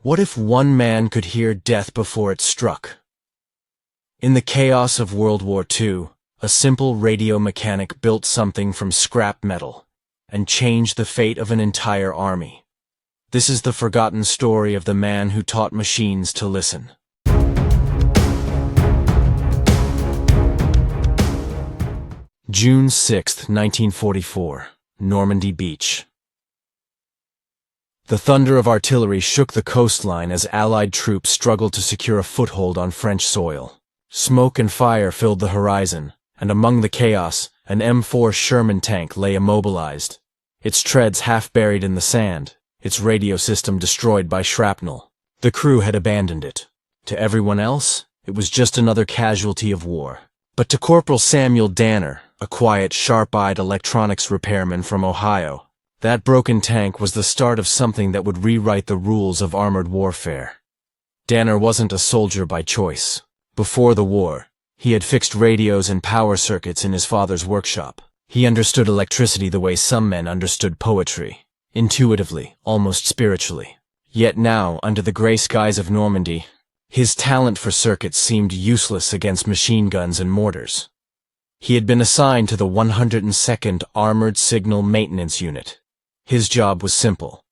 What if one man could hear death before it struck? In the chaos of World War II, a simple radio mechanic built something from scrap metal and changed the fate of an entire army. This is the forgotten story of the man who taught machines to listen. June 6, 1944, Normandy Beach. The thunder of artillery shook the coastline as Allied troops struggled to secure a foothold on French soil. Smoke and fire filled the horizon, and among the chaos, an M4 Sherman tank lay immobilized, its treads half buried in the sand, its radio system destroyed by shrapnel. The crew had abandoned it. To everyone else, it was just another casualty of war. But to Corporal Samuel Danner, a quiet, sharp-eyed electronics repairman from Ohio, that broken tank was the start of something that would rewrite the rules of armored warfare. Danner wasn't a soldier by choice. Before the war, he had fixed radios and power circuits in his father's workshop. He understood electricity the way some men understood poetry, intuitively, almost spiritually. Yet now, under the gray skies of Normandy, his talent for circuits seemed useless against machine guns and mortars. He had been assigned to the 102nd Armored Signal Maintenance Unit. His job was simple: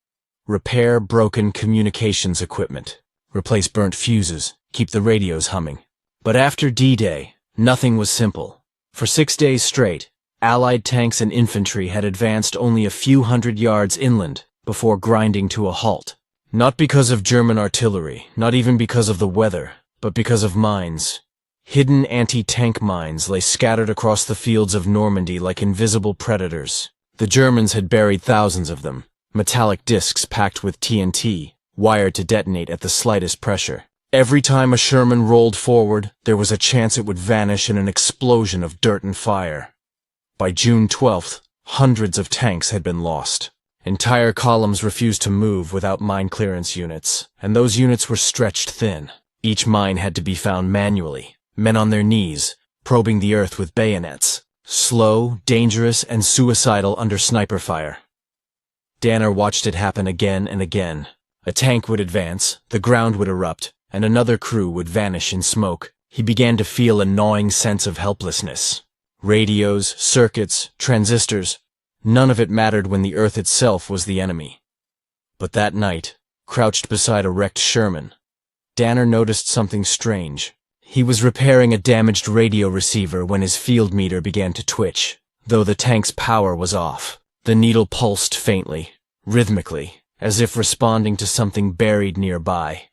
repair broken communications equipment, replace burnt fuses, keep the radios humming. But after D-Day, nothing was simple. For 6 days straight, Allied tanks and infantry had advanced only a few hundred yards inland before grinding to a halt. Not because of German artillery, not even because of the weather, but because of mines. Hidden anti-tank mines lay scattered across the fields of Normandy like invisible predators. The Germans had buried thousands of them, metallic discs packed with TNT, wired to detonate at the slightest pressure. Every time a Sherman rolled forward, there was a chance it would vanish in an explosion of dirt and fire. By June 12th, hundreds of tanks had been lost. Entire columns refused to move without mine clearance units, and those units were stretched thin. Each mine had to be found manually, men on their knees, probing the earth with bayonets. Slow, dangerous, and suicidal under sniper fire. Danner watched it happen again and again. A tank would advance, the ground would erupt, and another crew would vanish in smoke. He began to feel a gnawing sense of helplessness. Radios, circuits, transistors, none of it mattered when the earth itself was the enemy. But that night, crouched beside a wrecked Sherman, Danner noticed something strange. He was repairing a damaged radio receiver when his field meter began to twitch. Though the tank's power was off, the needle pulsed faintly, rhythmically, as if responding to something buried nearby.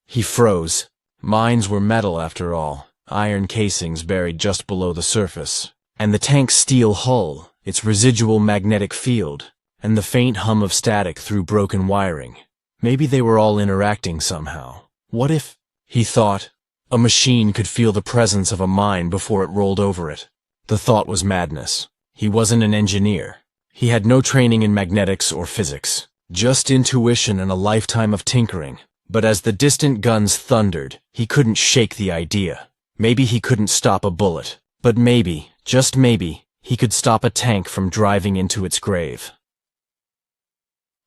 He froze. Mines were metal after all, iron casings buried just below the surface. And the tank's steel hull, its residual magnetic field, and the faint hum of static through broken wiring. Maybe they were all interacting somehow. What if, he thought, a machine could feel the presence of a mine before it rolled over it? The thought was madness. He wasn't an engineer. He had no training in magnetics or physics, just intuition and a lifetime of tinkering. But as the distant guns thundered, he couldn't shake the idea. Maybe he couldn't stop a bullet, but maybe, just maybe, he could stop a tank from driving into its grave.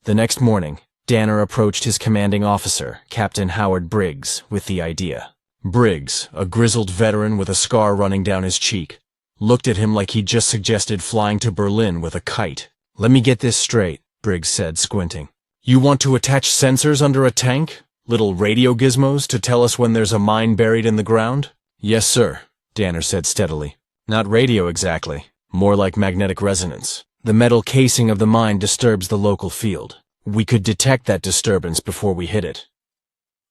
The next morning, Danner approached his commanding officer, Captain Howard Briggs, with the idea. Briggs, a grizzled veteran with a scar running down his cheek, looked at him like he'd just suggested flying to Berlin with a kite. "Let me get this straight," Briggs said, squinting. "You want to attach sensors under a tank? Little radio gizmos to tell us when there's a mine buried in the ground?" "Yes, sir," Danner said steadily. "Not radio exactly, more like magnetic resonance. The metal casing of the mine disturbs the local field. We could detect that disturbance before we hit it."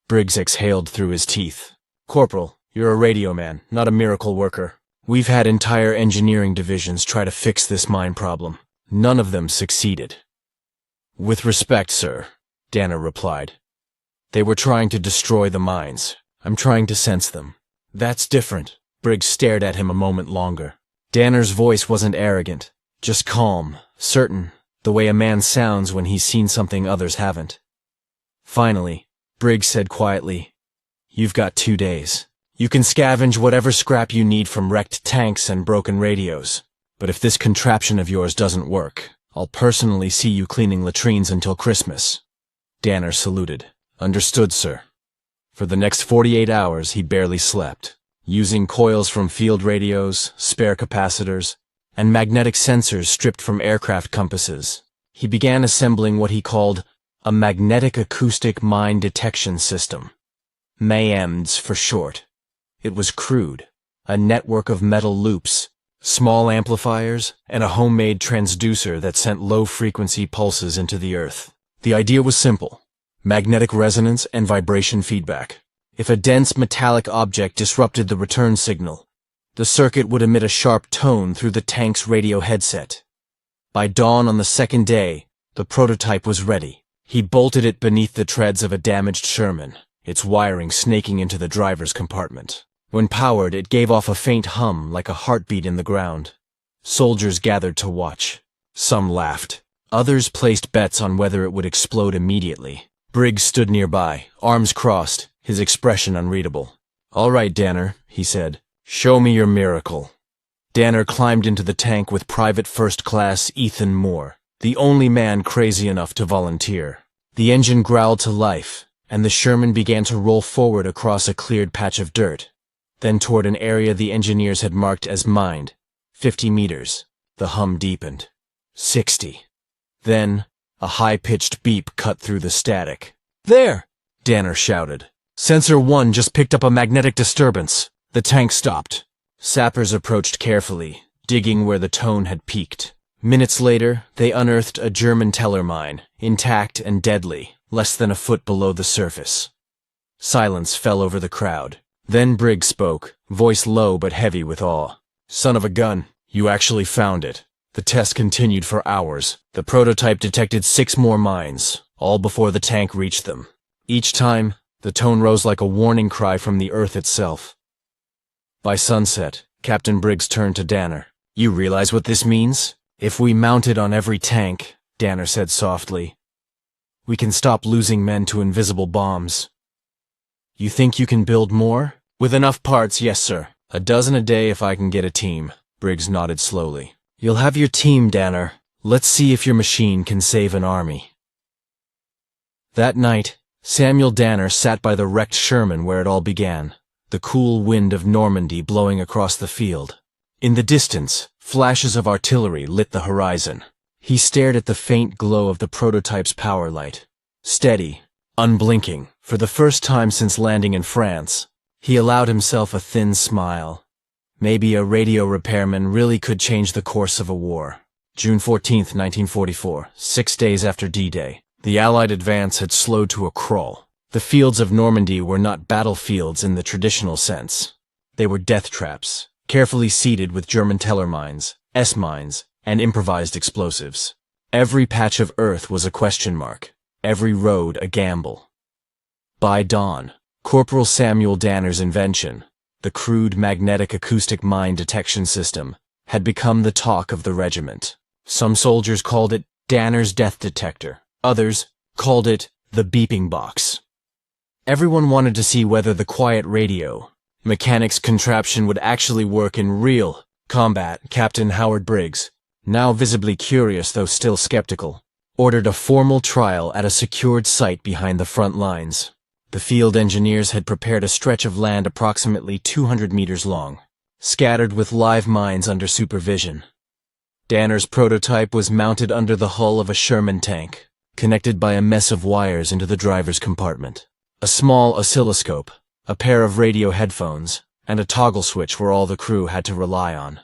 Briggs exhaled through his teeth. "Corporal, you're a radio man, not a miracle worker. We've had entire engineering divisions try to fix this mine problem. None of them succeeded." "With respect, sir," Danner replied. "They were trying to destroy the mines. I'm trying to sense them." "That's different." Briggs stared at him a moment longer. Danner's voice wasn't arrogant, just calm, certain, the way a man sounds when he's seen something others haven't. Finally, Briggs said quietly, "You've got 2 days. You can scavenge whatever scrap you need from wrecked tanks and broken radios. But if this contraption of yours doesn't work, I'll personally see you cleaning latrines until Christmas." Danner saluted. Understood, sir. For the next 48 hours, he barely slept, using coils from field radios, spare capacitors, and magnetic sensors stripped from aircraft compasses. He began assembling what he called a magnetic-acoustic mine detection system. MAMDS for short. It was crude, a network of metal loops, small amplifiers, and a homemade transducer that sent low-frequency pulses into the earth. The idea was simple: magnetic resonance and vibration feedback. If a dense metallic object disrupted the return signal, the circuit would emit a sharp tone through the tank's radio headset. By dawn on the second day, the prototype was ready. He bolted it beneath the treads of a damaged Sherman, its wiring snaking into the driver's compartment. When powered, it gave off a faint hum like a heartbeat in the ground. Soldiers gathered to watch. Some laughed. Others placed bets on whether it would explode immediately. Briggs stood nearby, arms crossed, his expression unreadable. "All right, Danner," he said. "Show me your miracle." Danner climbed into the tank with Private First Class Ethan Moore, the only man crazy enough to volunteer. The engine growled to life, and the Sherman began to roll forward across a cleared patch of dirt, then toward an area the engineers had marked as mined. 50 meters. The hum deepened. 60. Then, a high-pitched beep cut through the static. "There!" Danner shouted. "Sensor 1 just picked up a magnetic disturbance." The tank stopped. Sappers approached carefully, digging where the tone had peaked. Minutes later, they unearthed a German teller mine, intact and deadly, less than a foot below the surface. Silence fell over the crowd. Then Briggs spoke, voice low but heavy with awe. "Son of a gun, you actually found it." The test continued for hours. The prototype detected 6 more mines, all before the tank reached them. Each time, the tone rose like a warning cry from the earth itself. By sunset, Captain Briggs turned to Danner. "You realize what this means? If we mount it on every tank," Danner said softly, "we can stop losing men to invisible bombs." "You think you can build more?" "With enough parts, yes, sir. A dozen a day if I can get a team." Briggs nodded slowly. "You'll have your team, Danner. Let's see if your machine can save an army." That night, Samuel Danner sat by the wrecked Sherman where it all began, the cool wind of Normandy blowing across the field. In the distance, flashes of artillery lit the horizon. He stared at the faint glow of the prototype's power light. Steady, unblinking, for the first time since landing in France, he allowed himself a thin smile. Maybe a radio repairman really could change the course of a war. June 14, 1944, 6 days after D-Day. The Allied advance had slowed to a crawl. The fields of Normandy were not battlefields in the traditional sense. They were death traps, carefully seeded with German teller mines, S-mines, and improvised explosives. Every patch of earth was a question mark, every road a gamble. By dawn, Corporal Samuel Danner's invention, the crude magnetic-acoustic mine detection system, had become the talk of the regiment. Some soldiers called it Danner's death detector. Others called it the beeping box. Everyone wanted to see whether the quiet radio mechanics contraption would actually work in real combat. Captain Howard Briggs, now visibly curious though still skeptical, ordered a formal trial at a secured site behind the front lines. The field engineers had prepared a stretch of land approximately 200 meters long, scattered with live mines under supervision. Danner's prototype was mounted under the hull of a Sherman tank, connected by a mess of wires into the driver's compartment. A small oscilloscope, a pair of radio headphones, and a toggle switch were all the crew had to rely on.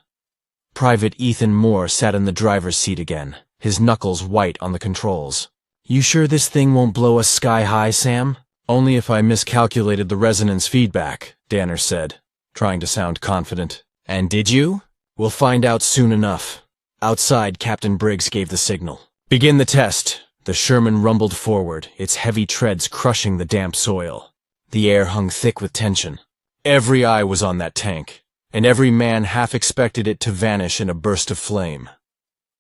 Private Ethan Moore sat in the driver's seat again, his knuckles white on the controls. "You sure this thing won't blow us sky high, Sam?" "Only if I miscalculated the resonance feedback," Danner said, trying to sound confident. "And did you?" "We'll find out soon enough." Outside, Captain Briggs gave the signal. "Begin the test." The Sherman rumbled forward, its heavy treads crushing the damp soil. The air hung thick with tension. Every eye was on that tank, and every man half expected it to vanish in a burst of flame.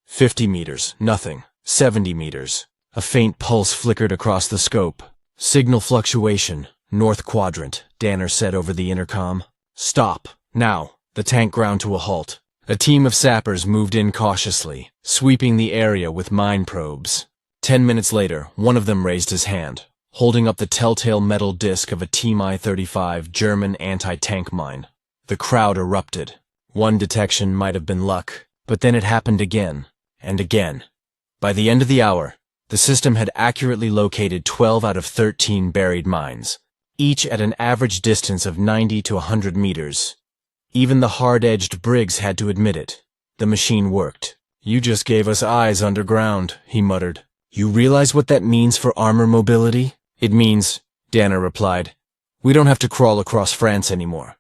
50 meters, nothing. 70 meters. A faint pulse flickered across the scope. "Signal fluctuation, north quadrant," Danner said over the intercom. "Stop, now." The tank ground to a halt. A team of sappers moved in cautiously, sweeping the area with mine probes. 10 minutes later, one of them raised his hand. holding up the telltale metal disc of a Mi-35 German anti-tank mine. The crowd erupted. One detection might have been luck, but then it happened again, and again. By the end of the hour, the system had accurately located 12 out of 13 buried mines, each at an average distance of 90 to 100 meters. Even the hard-edged Briggs had to admit it. The machine worked. "You just gave us eyes underground," he muttered. "You realize what that means for armor mobility?" "It means," Danner replied, "we don't have to crawl across France anymore."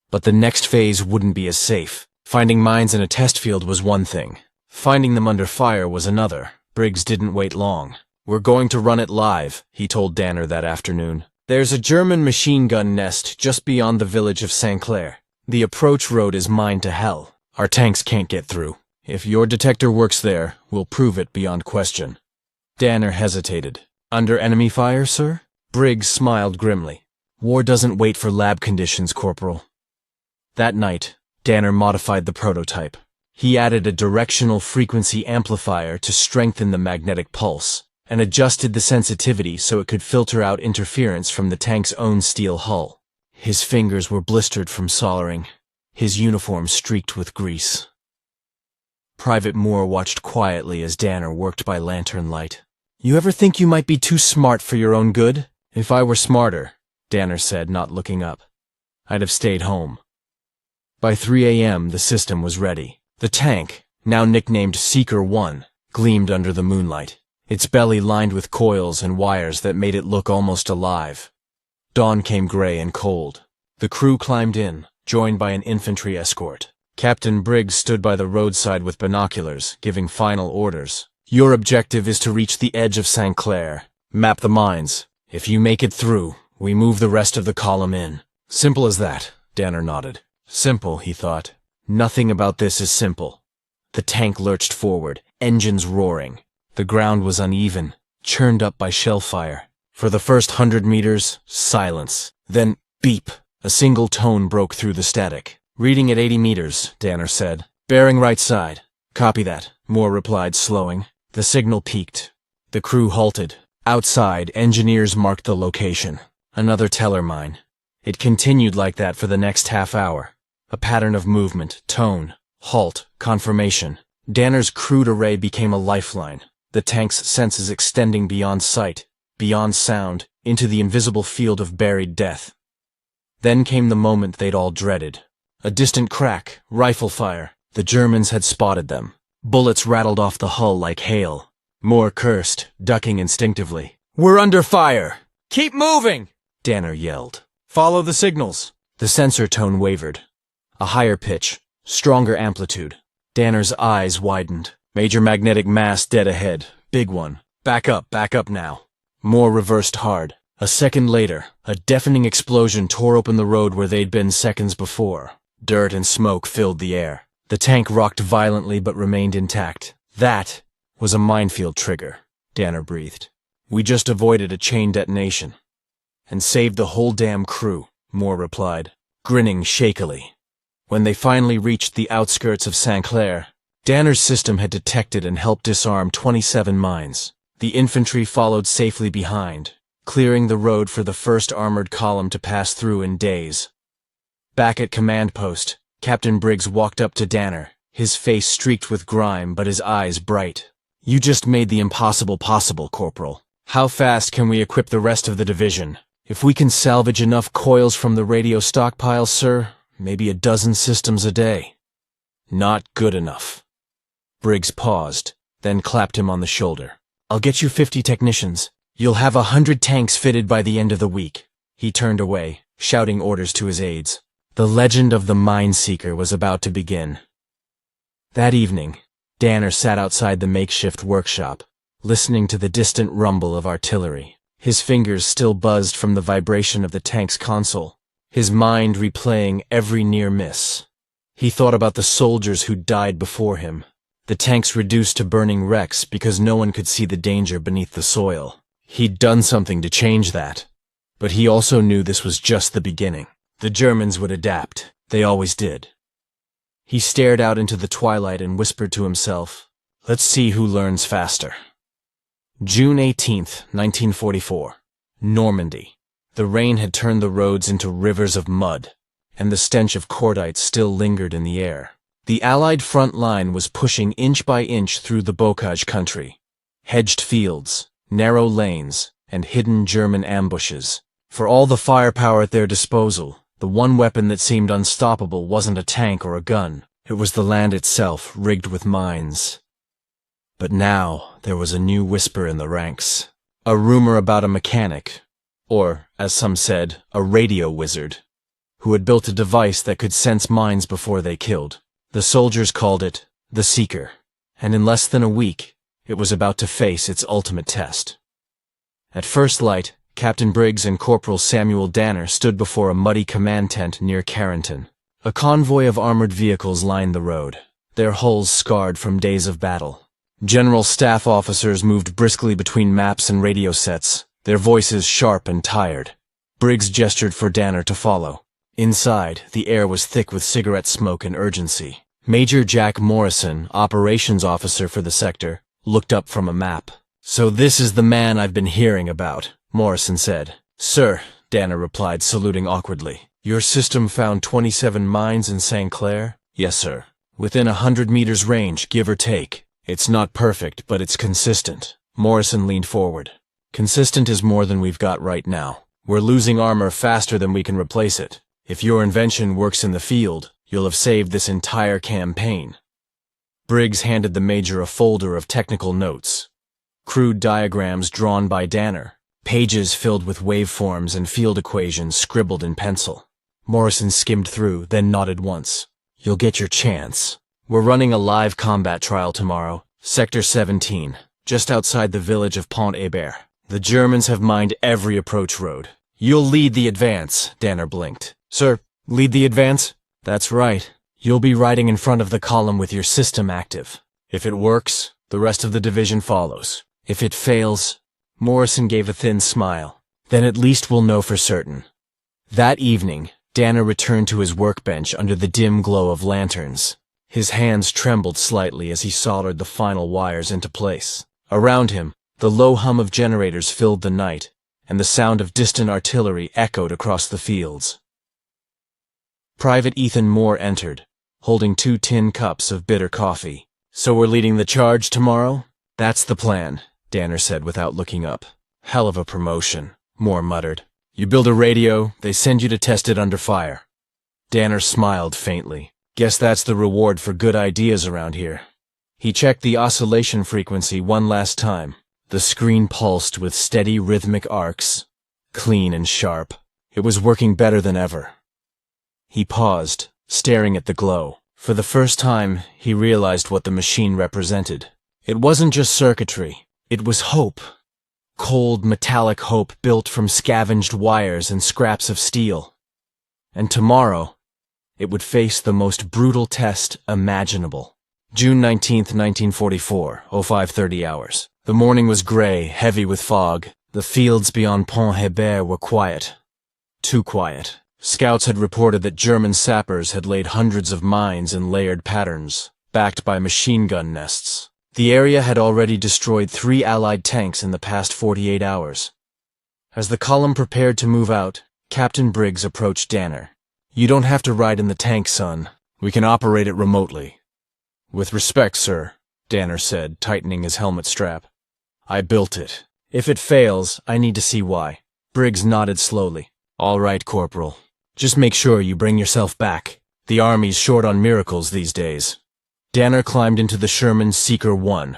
But the next phase wouldn't be as safe. Finding mines in a test field was one thing. Finding them under fire was another. Briggs didn't wait long. "We're going to run it live," he told Danner that afternoon. "There's a German machine gun nest just beyond the village of St. Clair. The approach road is mined to hell. Our tanks can't get through. If your detector works there, we'll prove it beyond question." Danner hesitated. "Under enemy fire, sir?" Briggs smiled grimly. "War doesn't wait for lab conditions, Corporal." That night, Danner modified the prototype. He added a directional frequency amplifier to strengthen the magnetic pulse, and adjusted the sensitivity so it could filter out interference from the tank's own steel hull. His fingers were blistered from soldering, his uniform streaked with grease. Private Moore watched quietly as Danner worked by lantern light. "You ever think you might be too smart for your own good?" "If I were smarter," Danner said, not looking up, "I'd have stayed home." By 3 a.m., the system was ready. The tank, now nicknamed Seeker 1, gleamed under the moonlight, its belly lined with coils and wires that made it look almost alive. Dawn came gray and cold. The crew climbed in, joined by an infantry escort. Captain Briggs stood by the roadside with binoculars, giving final orders. "Your objective is to reach the edge of St. Clair. Map the mines. If you make it through, we move the rest of the column in." "Simple as that," Danner nodded. Simple, he thought. Nothing about this is simple. The tank lurched forward, engines roaring. The ground was uneven, churned up by shell fire. For the first 100 meters, silence. Then, beep! A single tone broke through the static. "Reading at 80 meters, Danner said. "Bearing right side." "Copy that," Moore replied, slowing. The signal peaked. The crew halted. Outside, engineers marked the location. Another teller mine. It continued like that for the next half hour. A pattern of movement, tone, halt, confirmation. Danner's crude array became a lifeline, the tank's senses extending beyond sight, beyond sound, into the invisible field of buried death. Then came the moment they'd all dreaded. A distant crack, rifle fire. The Germans had spotted them. Bullets rattled off the hull like hail. Moore cursed, ducking instinctively. "We're under fire! Keep moving!" Danner yelled. "Follow the signals." The sensor tone wavered. A higher pitch, stronger amplitude. Danner's eyes widened. "Major magnetic mass dead ahead. Big one. Back up now." Moore reversed hard. A second later, a deafening explosion tore open the road where they'd been seconds before. Dirt and smoke filled the air. The tank rocked violently but remained intact. "That was a minefield trigger," Danner breathed. "We just avoided a chain detonation." "And saved the whole damn crew," Moore replied, grinning shakily. When they finally reached the outskirts of St. Clair, Danner's system had detected and helped disarm 27 mines. The infantry followed safely behind, clearing the road for the first armored column to pass through in days. Back at command post, Captain Briggs walked up to Danner, his face streaked with grime but his eyes bright. "You just made the impossible possible, Corporal. How fast can we equip the rest of the division? If we can salvage enough coils from the radio stockpile, sir, maybe a dozen systems a day." "Not good enough." Briggs paused, then clapped him on the shoulder. "I'll get you 50 technicians. You'll have 100 tanks fitted by the end of the week." He turned away, shouting orders to his aides. The legend of the Mineseeker was about to begin. That evening, Danner sat outside the makeshift workshop, listening to the distant rumble of artillery. His fingers still buzzed from the vibration of the tank's console, his mind replaying every near miss. He thought about the soldiers who died before him, the tanks reduced to burning wrecks because no one could see the danger beneath the soil. He'd done something to change that. But he also knew this was just the beginning. The Germans would adapt. They always did. He stared out into the twilight and whispered to himself, "Let's see who learns faster." June 18th, 1944. Normandy. The rain had turned the roads into rivers of mud, and the stench of cordite still lingered in the air. The Allied front line was pushing inch by inch through the bocage country. Hedged fields, narrow lanes, and hidden German ambushes. For all the firepower at their disposal, the one weapon that seemed unstoppable wasn't a tank or a gun. It was the land itself, rigged with mines. But now there was a new whisper in the ranks. A rumor about a mechanic, or, as some said, a radio wizard, who had built a device that could sense mines before they killed. The soldiers called it the Seeker, and in less than a week, it was about to face its ultimate test. At first light, Captain Briggs and Corporal Samuel Danner stood before a muddy command tent near Carrington. A convoy of armored vehicles lined the road, their hulls scarred from days of battle. General staff officers moved briskly between maps and radio sets, their voices sharp and tired. Briggs gestured for Danner to follow. Inside, the air was thick with cigarette smoke and urgency. Major Jack Morrison, operations officer for the sector, looked up from a map. "So this is the man I've been hearing about," Morrison said. "Sir," Danner replied, saluting awkwardly. "Your system found 27 mines in St. Clair?" "Yes, sir. Within 100 meters range, give or take. It's not perfect, but it's consistent." Morrison leaned forward. "Consistent is more than we've got right now. We're losing armor faster than we can replace it. If your invention works in the field, you'll have saved this entire campaign." Briggs handed the major a folder of technical notes. Crude diagrams drawn by Danner, pages filled with waveforms and field equations scribbled in pencil. Morrison skimmed through, then nodded once. "You'll get your chance. We're running a live combat trial tomorrow, Sector 17, just outside the village of Pont-Hébert. The Germans have mined every approach road. You'll lead the advance," Danner blinked. "Sir, lead the advance?" "That's right. You'll be riding in front of the column with your system active. If it works, the rest of the division follows. If it fails—" Morrison gave a thin smile. "Then at least we'll know for certain." That evening, Danner returned to his workbench under the dim glow of lanterns. His hands trembled slightly as he soldered the final wires into place. Around him, the low hum of generators filled the night, and the sound of distant artillery echoed across the fields. Private Ethan Moore entered, holding 2 tin cups of bitter coffee. "So we're leading the charge tomorrow?" "That's the plan," Danner said without looking up. "Hell of a promotion," Moore muttered. "You build a radio, they send you to test it under fire." Danner smiled faintly. "Guess that's the reward for good ideas around here." He checked the oscillation frequency one last time. The screen pulsed with steady rhythmic arcs, clean and sharp. It was working better than ever. He paused, staring at the glow. For the first time, he realized what the machine represented. It wasn't just circuitry. It was hope. Cold, metallic hope built from scavenged wires and scraps of steel. And tomorrow, it would face the most brutal test imaginable. June 19th, 1944, 0530 hours. The morning was gray, heavy with fog. The fields beyond Pont-Hébert were quiet. Too quiet. Scouts had reported that German sappers had laid hundreds of mines in layered patterns, backed by machine gun nests. The area had already destroyed 3 Allied tanks in the past 48 hours. As the column prepared to move out, Captain Briggs approached Danner. "You don't have to ride in the tank, son. We can operate it remotely." "With respect, sir," Danner said, tightening his helmet strap. "I built it. If it fails, I need to see why." Briggs nodded slowly. "All right, Corporal. Just make sure you bring yourself back. The Army's short on miracles these days." Danner climbed into the Sherman Seeker 1.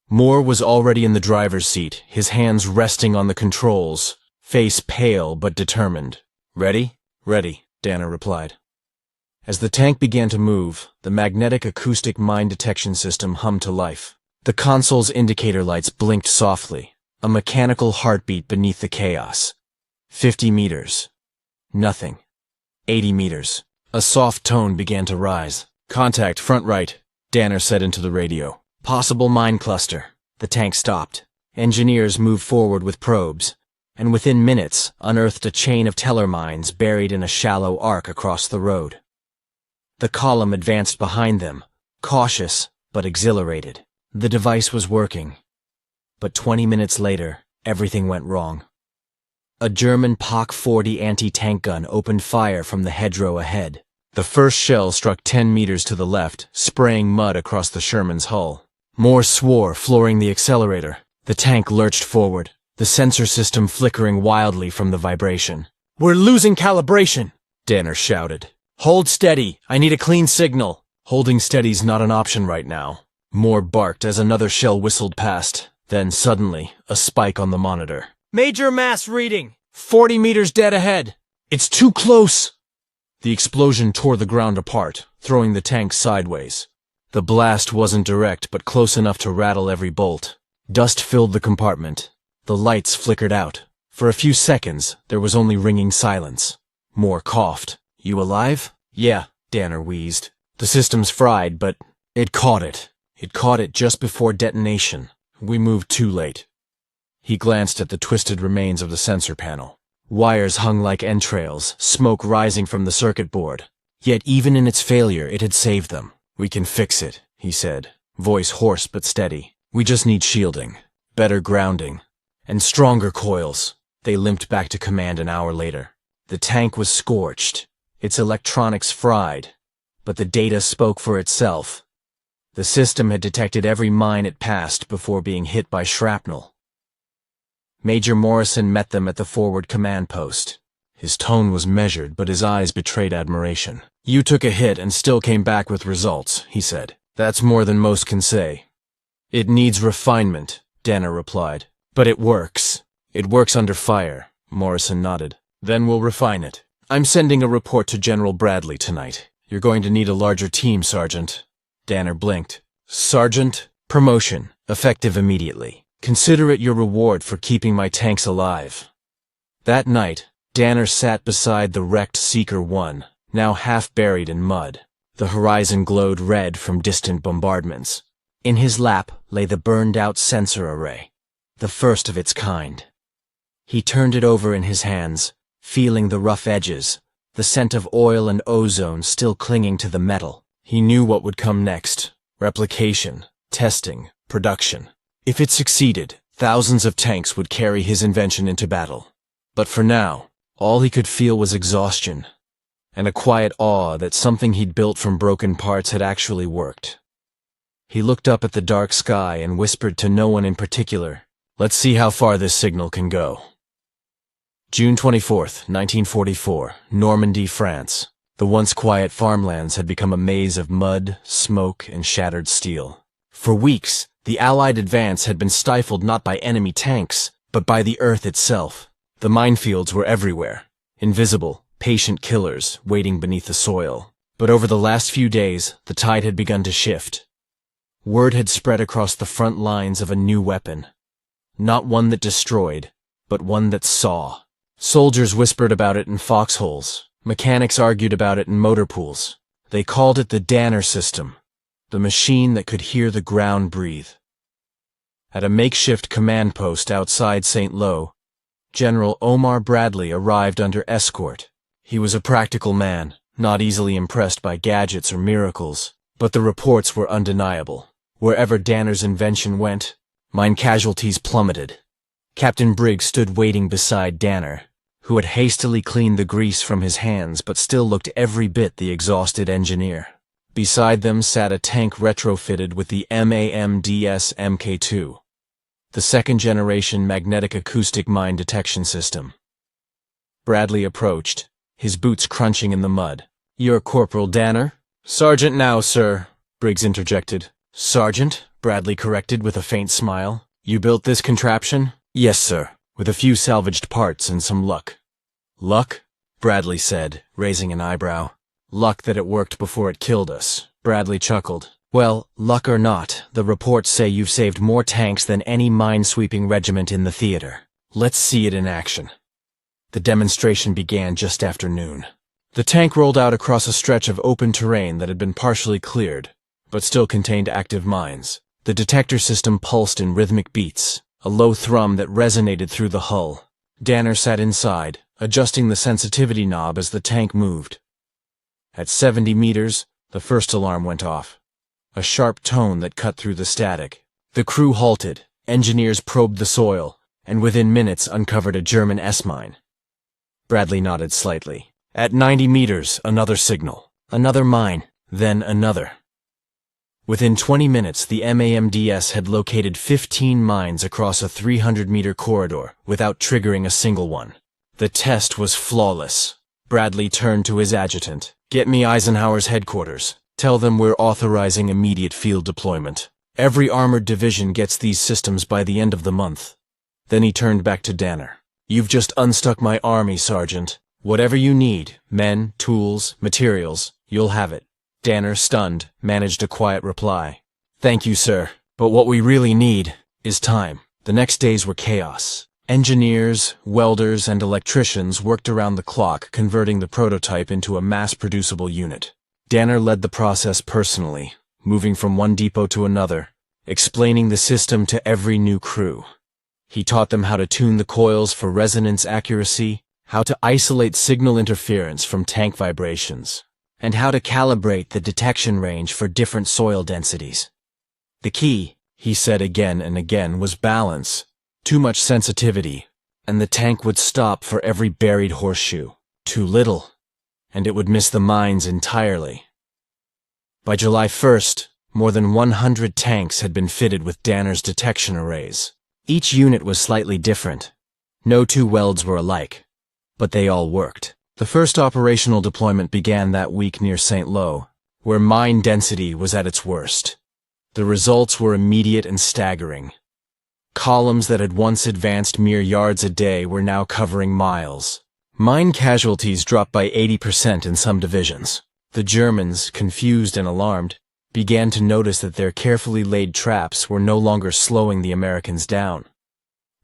Moore was already in the driver's seat, his hands resting on the controls, face pale but determined. "Ready?" "Ready," Danner replied. As the tank began to move, the magnetic-acoustic mine detection system hummed to life. The console's indicator lights blinked softly, a mechanical heartbeat beneath the chaos. 50 meters. Nothing. 80 meters. A soft tone began to rise. "Contact, front right," Danner said into the radio. "Possible mine cluster." The tank stopped. Engineers moved forward with probes, and within minutes unearthed a chain of teller mines buried in a shallow arc across the road. The column advanced behind them, cautious but exhilarated. The device was working. But 20 minutes later, everything went wrong. A German PaK-40 anti-tank gun opened fire from the hedgerow ahead. The first shell struck 10 meters to the left, spraying mud across the Sherman's hull. More swore, flooring the accelerator. The tank lurched forward, the sensor system flickering wildly from the vibration. "We're losing calibration!" Danner shouted. "Hold steady! I need a clean signal!" Holding steady's not an option right now. Moore barked as another shell whistled past. Then, suddenly, a spike on the monitor. "Major mass reading! 40 meters dead ahead! It's too close!" The explosion tore the ground apart, throwing the tank sideways. The blast wasn't direct, but close enough to rattle every bolt. Dust filled the compartment. The lights flickered out. For a few seconds, there was only ringing silence. Moore coughed. "You alive?" "Yeah," Danner wheezed. "The system's fried, but it caught it. It caught it just before detonation. We moved too late." He glanced at the twisted remains of the sensor panel. Wires hung like entrails, smoke rising from the circuit board. Yet even in its failure, it had saved them. "We can fix it," he said, voice hoarse but steady. "We just need shielding, better grounding, and stronger coils." They limped back to command an hour later. The tank was scorched, its electronics fried, but the data spoke for itself. The system had detected every mine it passed before being hit by shrapnel. Major Morrison met them at the forward command post. His tone was measured, but his eyes betrayed admiration. "You took a hit and still came back with results," he said. "That's more than most can say." "It needs refinement," Danner replied. "But it works. It works under fire," Morrison nodded. "Then we'll refine it. I'm sending a report to General Bradley tonight. You're going to need a larger team, Sergeant." Danner blinked. "Sergeant? Promotion, effective immediately. Consider it your reward for keeping my tanks alive." That night, Danner sat beside the wrecked Seeker 1, now half buried in mud. The horizon glowed red from distant bombardments. In his lap lay the burned-out sensor array, the first of its kind. He turned it over in his hands, feeling the rough edges, the scent of oil and ozone still clinging to the metal. He knew what would come next: replication, testing, production. If it succeeded, thousands of tanks would carry his invention into battle. But for now, all he could feel was exhaustion, and a quiet awe that something he'd built from broken parts had actually worked. He looked up at the dark sky and whispered to no one in particular, "Let's see how far this signal can go." June 24th, 1944, Normandy, France. The once quiet farmlands had become a maze of mud, smoke, and shattered steel. For weeks, the Allied advance had been stifled not by enemy tanks, but by the earth itself. The minefields were everywhere, invisible, patient killers waiting beneath the soil. But over the last few days, the tide had begun to shift. Word had spread across the front lines of a new weapon. Not one that destroyed, but one that saw. Soldiers whispered about it in foxholes. Mechanics argued about it in motor pools. They called it the Danner system, the machine that could hear the ground breathe. At a makeshift command post outside St. Lo, General Omar Bradley arrived under escort. He was a practical man, not easily impressed by gadgets or miracles, but the reports were undeniable. Wherever Danner's invention went, mine casualties plummeted. Captain Briggs stood waiting beside Danner, who had hastily cleaned the grease from his hands but still looked every bit the exhausted engineer. Beside them sat a tank retrofitted with the MAMDS Mk2, the second-generation magnetic-acoustic mine detection system. Bradley approached, his boots crunching in the mud. "You're Corporal Danner?" "Sergeant now, sir," Briggs interjected. "Sergeant?" Bradley corrected with a faint smile. "You built this contraption?" "Yes, sir, with a few salvaged parts and some luck." "Luck?" Bradley said, raising an eyebrow. "Luck that it worked before it killed us." Bradley chuckled. "Well, luck or not, the reports say you've saved more tanks than any mine-sweeping regiment in the theater. Let's see it in action." The demonstration began just after noon. The tank rolled out across a stretch of open terrain that had been partially cleared, but still contained active mines. The detector system pulsed in rhythmic beats, a low thrum that resonated through the hull. Danner sat inside, adjusting the sensitivity knob as the tank moved. At 70 meters, the first alarm went off, a sharp tone that cut through the static. The crew halted, engineers probed the soil, and within minutes uncovered a German S-mine. Bradley nodded slightly. At 90 meters, another signal. Another mine, then another. Within 20 minutes, the MAMDS had located 15 mines across a 300-meter corridor without triggering a single one. The test was flawless. Bradley turned to his adjutant. Get me Eisenhower's headquarters. Tell them we're authorizing immediate field deployment. Every armored division gets these systems by the end of the month. Then he turned back to Danner. You've just unstuck my army, Sergeant. Whatever you need, men, tools, materials, you'll have it. Danner, stunned, managed a quiet reply. Thank you, sir. But what we really need is time. The next days were chaos. Engineers, welders, and electricians worked around the clock, converting the prototype into a mass-producible unit. Danner led the process personally, moving from one depot to another, explaining the system to every new crew. He taught them how to tune the coils for resonance accuracy, how to isolate signal interference from tank vibrations, and how to calibrate the detection range for different soil densities. The key, he said again and again, was balance. Too much sensitivity, and the tank would stop for every buried horseshoe. Too little, and it would miss the mines entirely. By July 1st, more than 100 tanks had been fitted with Danner's detection arrays. Each unit was slightly different. No two welds were alike, but they all worked. The first operational deployment began that week near St. Lo, where mine density was at its worst. The results were immediate and staggering. Columns that had once advanced mere yards a day were now covering miles. Mine casualties dropped by 80% in some divisions. The Germans, confused and alarmed, began to notice that their carefully laid traps were no longer slowing the Americans down.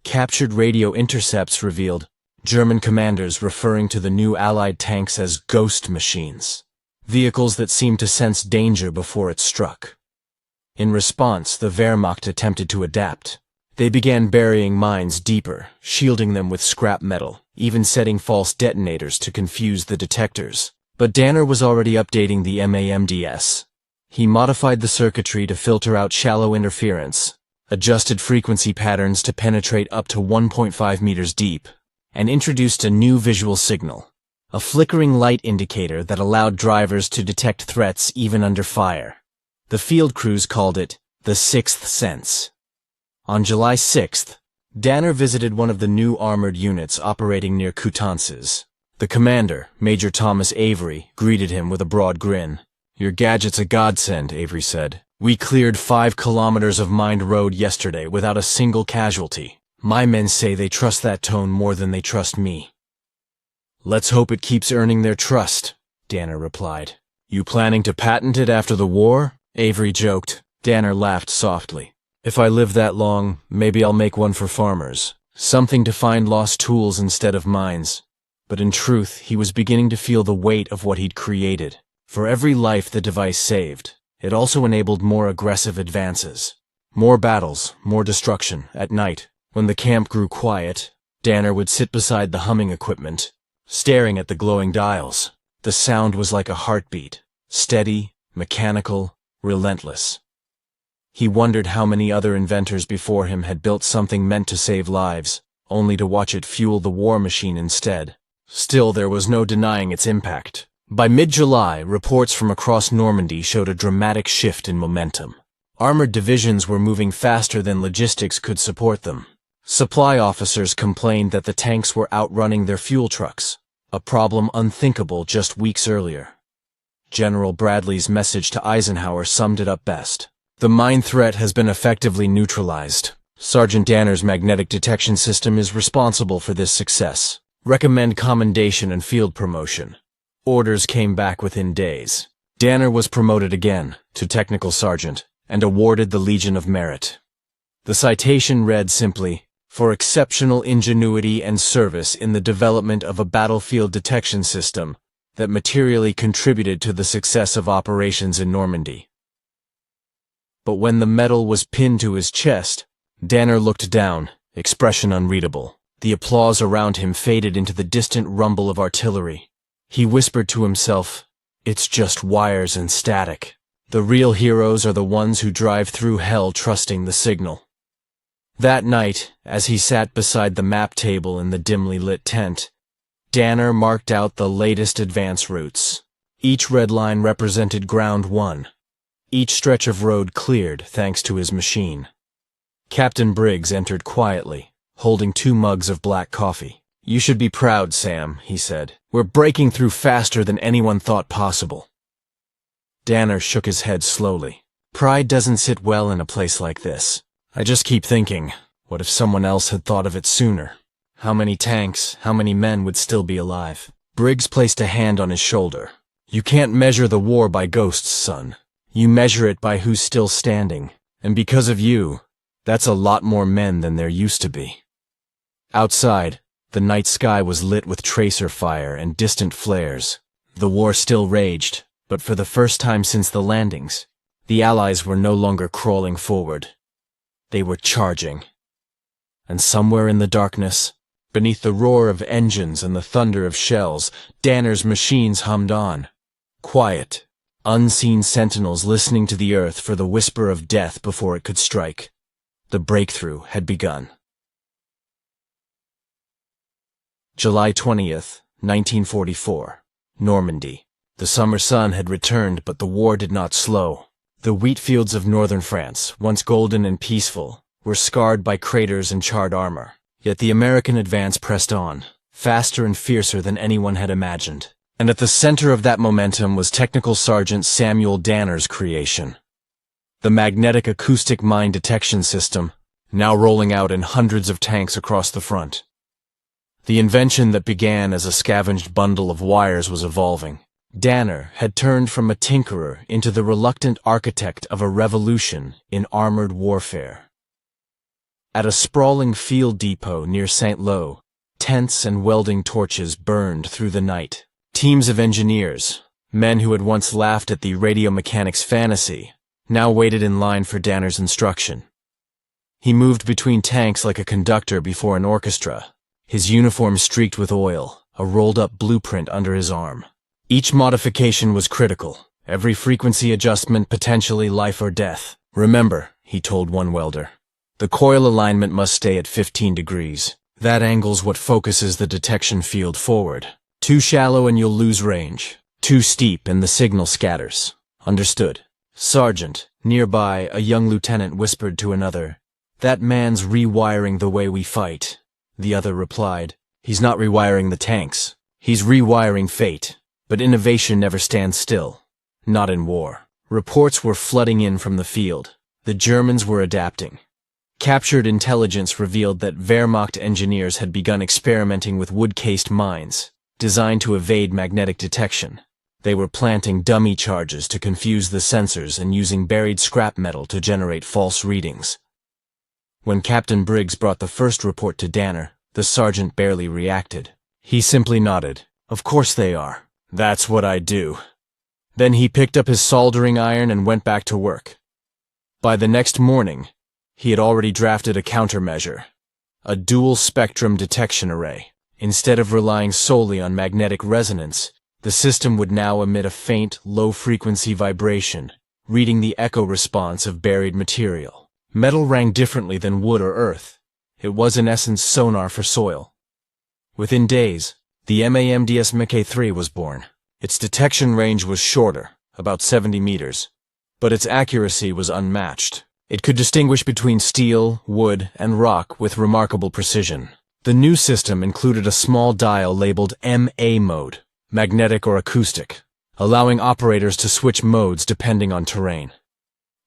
Captured radio intercepts revealed German commanders referring to the new Allied tanks as ghost machines, vehicles that seemed to sense danger before it struck. In response, the Wehrmacht attempted to adapt. They began burying mines deeper, shielding them with scrap metal, even setting false detonators to confuse the detectors. But Danner was already updating the MAMDS. He modified the circuitry to filter out shallow interference, adjusted frequency patterns to penetrate up to 1.5 meters deep, and introduced a new visual signal, a flickering light indicator that allowed drivers to detect threats even under fire. The field crews called it the Sixth Sense. On July 6th, Danner visited one of the new armored units operating near Coutances. The commander, Major Thomas Avery, greeted him with a broad grin. Your gadget's a godsend, Avery said. We cleared 5 kilometers of mined road yesterday without a single casualty. My men say they trust that tone more than they trust me. Let's hope it keeps earning their trust, Danner replied. You planning to patent it after the war? Avery joked. Danner laughed softly. If I live that long, maybe I'll make one for farmers. Something to find lost tools instead of mines. But in truth, he was beginning to feel the weight of what he'd created. For every life the device saved, it also enabled more aggressive advances. More battles, more destruction. At night, when the camp grew quiet, Danner would sit beside the humming equipment, staring at the glowing dials. The sound was like a heartbeat, steady, mechanical, relentless. He wondered how many other inventors before him had built something meant to save lives, only to watch it fuel the war machine instead. Still, there was no denying its impact. By mid-July, reports from across Normandy showed a dramatic shift in momentum. Armored divisions were moving faster than logistics could support them. Supply officers complained that the tanks were outrunning their fuel trucks, a problem unthinkable just weeks earlier. General Bradley's message to Eisenhower summed it up best. The mine threat has been effectively neutralized. Sergeant Danner's magnetic detection system is responsible for this success. Recommend commendation and field promotion. Orders came back within days. Danner was promoted again to technical sergeant and awarded the Legion of Merit. The citation read simply, for exceptional ingenuity and service in the development of a battlefield detection system that materially contributed to the success of operations in Normandy. But when the medal was pinned to his chest, Danner looked down, expression unreadable. The applause around him faded into the distant rumble of artillery. He whispered to himself, "It's just wires and static. The real heroes are the ones who drive through hell trusting the signal." That night, as he sat beside the map table in the dimly lit tent, Danner marked out the latest advance routes. Each red line represented Ground 1. Each stretch of road cleared thanks to his machine. Captain Briggs entered quietly, holding 2 mugs of black coffee. "You should be proud, Sam," he said. "We're breaking through faster than anyone thought possible." Danner shook his head slowly. "Pride doesn't sit well in a place like this. I just keep thinking, what if someone else had thought of it sooner? How many tanks, how many men would still be alive?" Briggs placed a hand on his shoulder. "You can't measure the war by ghosts, son. You measure it by who's still standing. And because of you, that's a lot more men than there used to be." Outside, the night sky was lit with tracer fire and distant flares. The war still raged, but for the first time since the landings, the Allies were no longer crawling forward. They were charging. And somewhere in the darkness, beneath the roar of engines and the thunder of shells, Danner's machines hummed on. Quiet, unseen sentinels listening to the earth for the whisper of death before it could strike. The breakthrough had begun. July 20th, 1944. Normandy. The summer sun had returned, but the war did not slow. The wheat fields of northern France, once golden and peaceful, were scarred by craters and charred armor. Yet the American advance pressed on, faster and fiercer than anyone had imagined. And at the center of that momentum was Technical Sergeant Samuel Danner's creation. The magnetic-acoustic mine detection system, now rolling out in hundreds of tanks across the front. The invention that began as a scavenged bundle of wires was evolving. Danner had turned from a tinkerer into the reluctant architect of a revolution in armored warfare. At a sprawling field depot near St. Lo, tents and welding torches burned through the night. Teams of engineers, men who had once laughed at the radio mechanics fantasy, now waited in line for Danner's instruction. He moved between tanks like a conductor before an orchestra, his uniform streaked with oil, a rolled-up blueprint under his arm. Each modification was critical, every frequency adjustment potentially life or death. "Remember," he told one welder, "the coil alignment must stay at 15 degrees. That angle's what focuses the detection field forward. Too shallow and you'll lose range. Too steep and the signal scatters." "Understood." "Sergeant," nearby, a young lieutenant whispered to another, "that man's rewiring the way we fight." The other replied, "He's not rewiring the tanks. He's rewiring fate." But innovation never stands still. Not in war. Reports were flooding in from the field. The Germans were adapting. Captured intelligence revealed that Wehrmacht engineers had begun experimenting with wood-cased mines, designed to evade magnetic detection. They were planting dummy charges to confuse the sensors and using buried scrap metal to generate false readings. When Captain Briggs brought the first report to Danner, the sergeant barely reacted. He simply nodded. "Of course they are. That's what I do." Then he picked up his soldering iron and went back to work. By the next morning, he had already drafted a countermeasure, a dual-spectrum detection array. Instead of relying solely on magnetic resonance, the system would now emit a faint, low-frequency vibration, reading the echo response of buried material. Metal rang differently than wood or earth. It was in essence sonar for soil. Within days, the MAMDS Mk3 was born. Its detection range was shorter, about 70 meters, but its accuracy was unmatched. It could distinguish between steel, wood, and rock with remarkable precision. The new system included a small dial labeled MA mode, magnetic or acoustic, allowing operators to switch modes depending on terrain.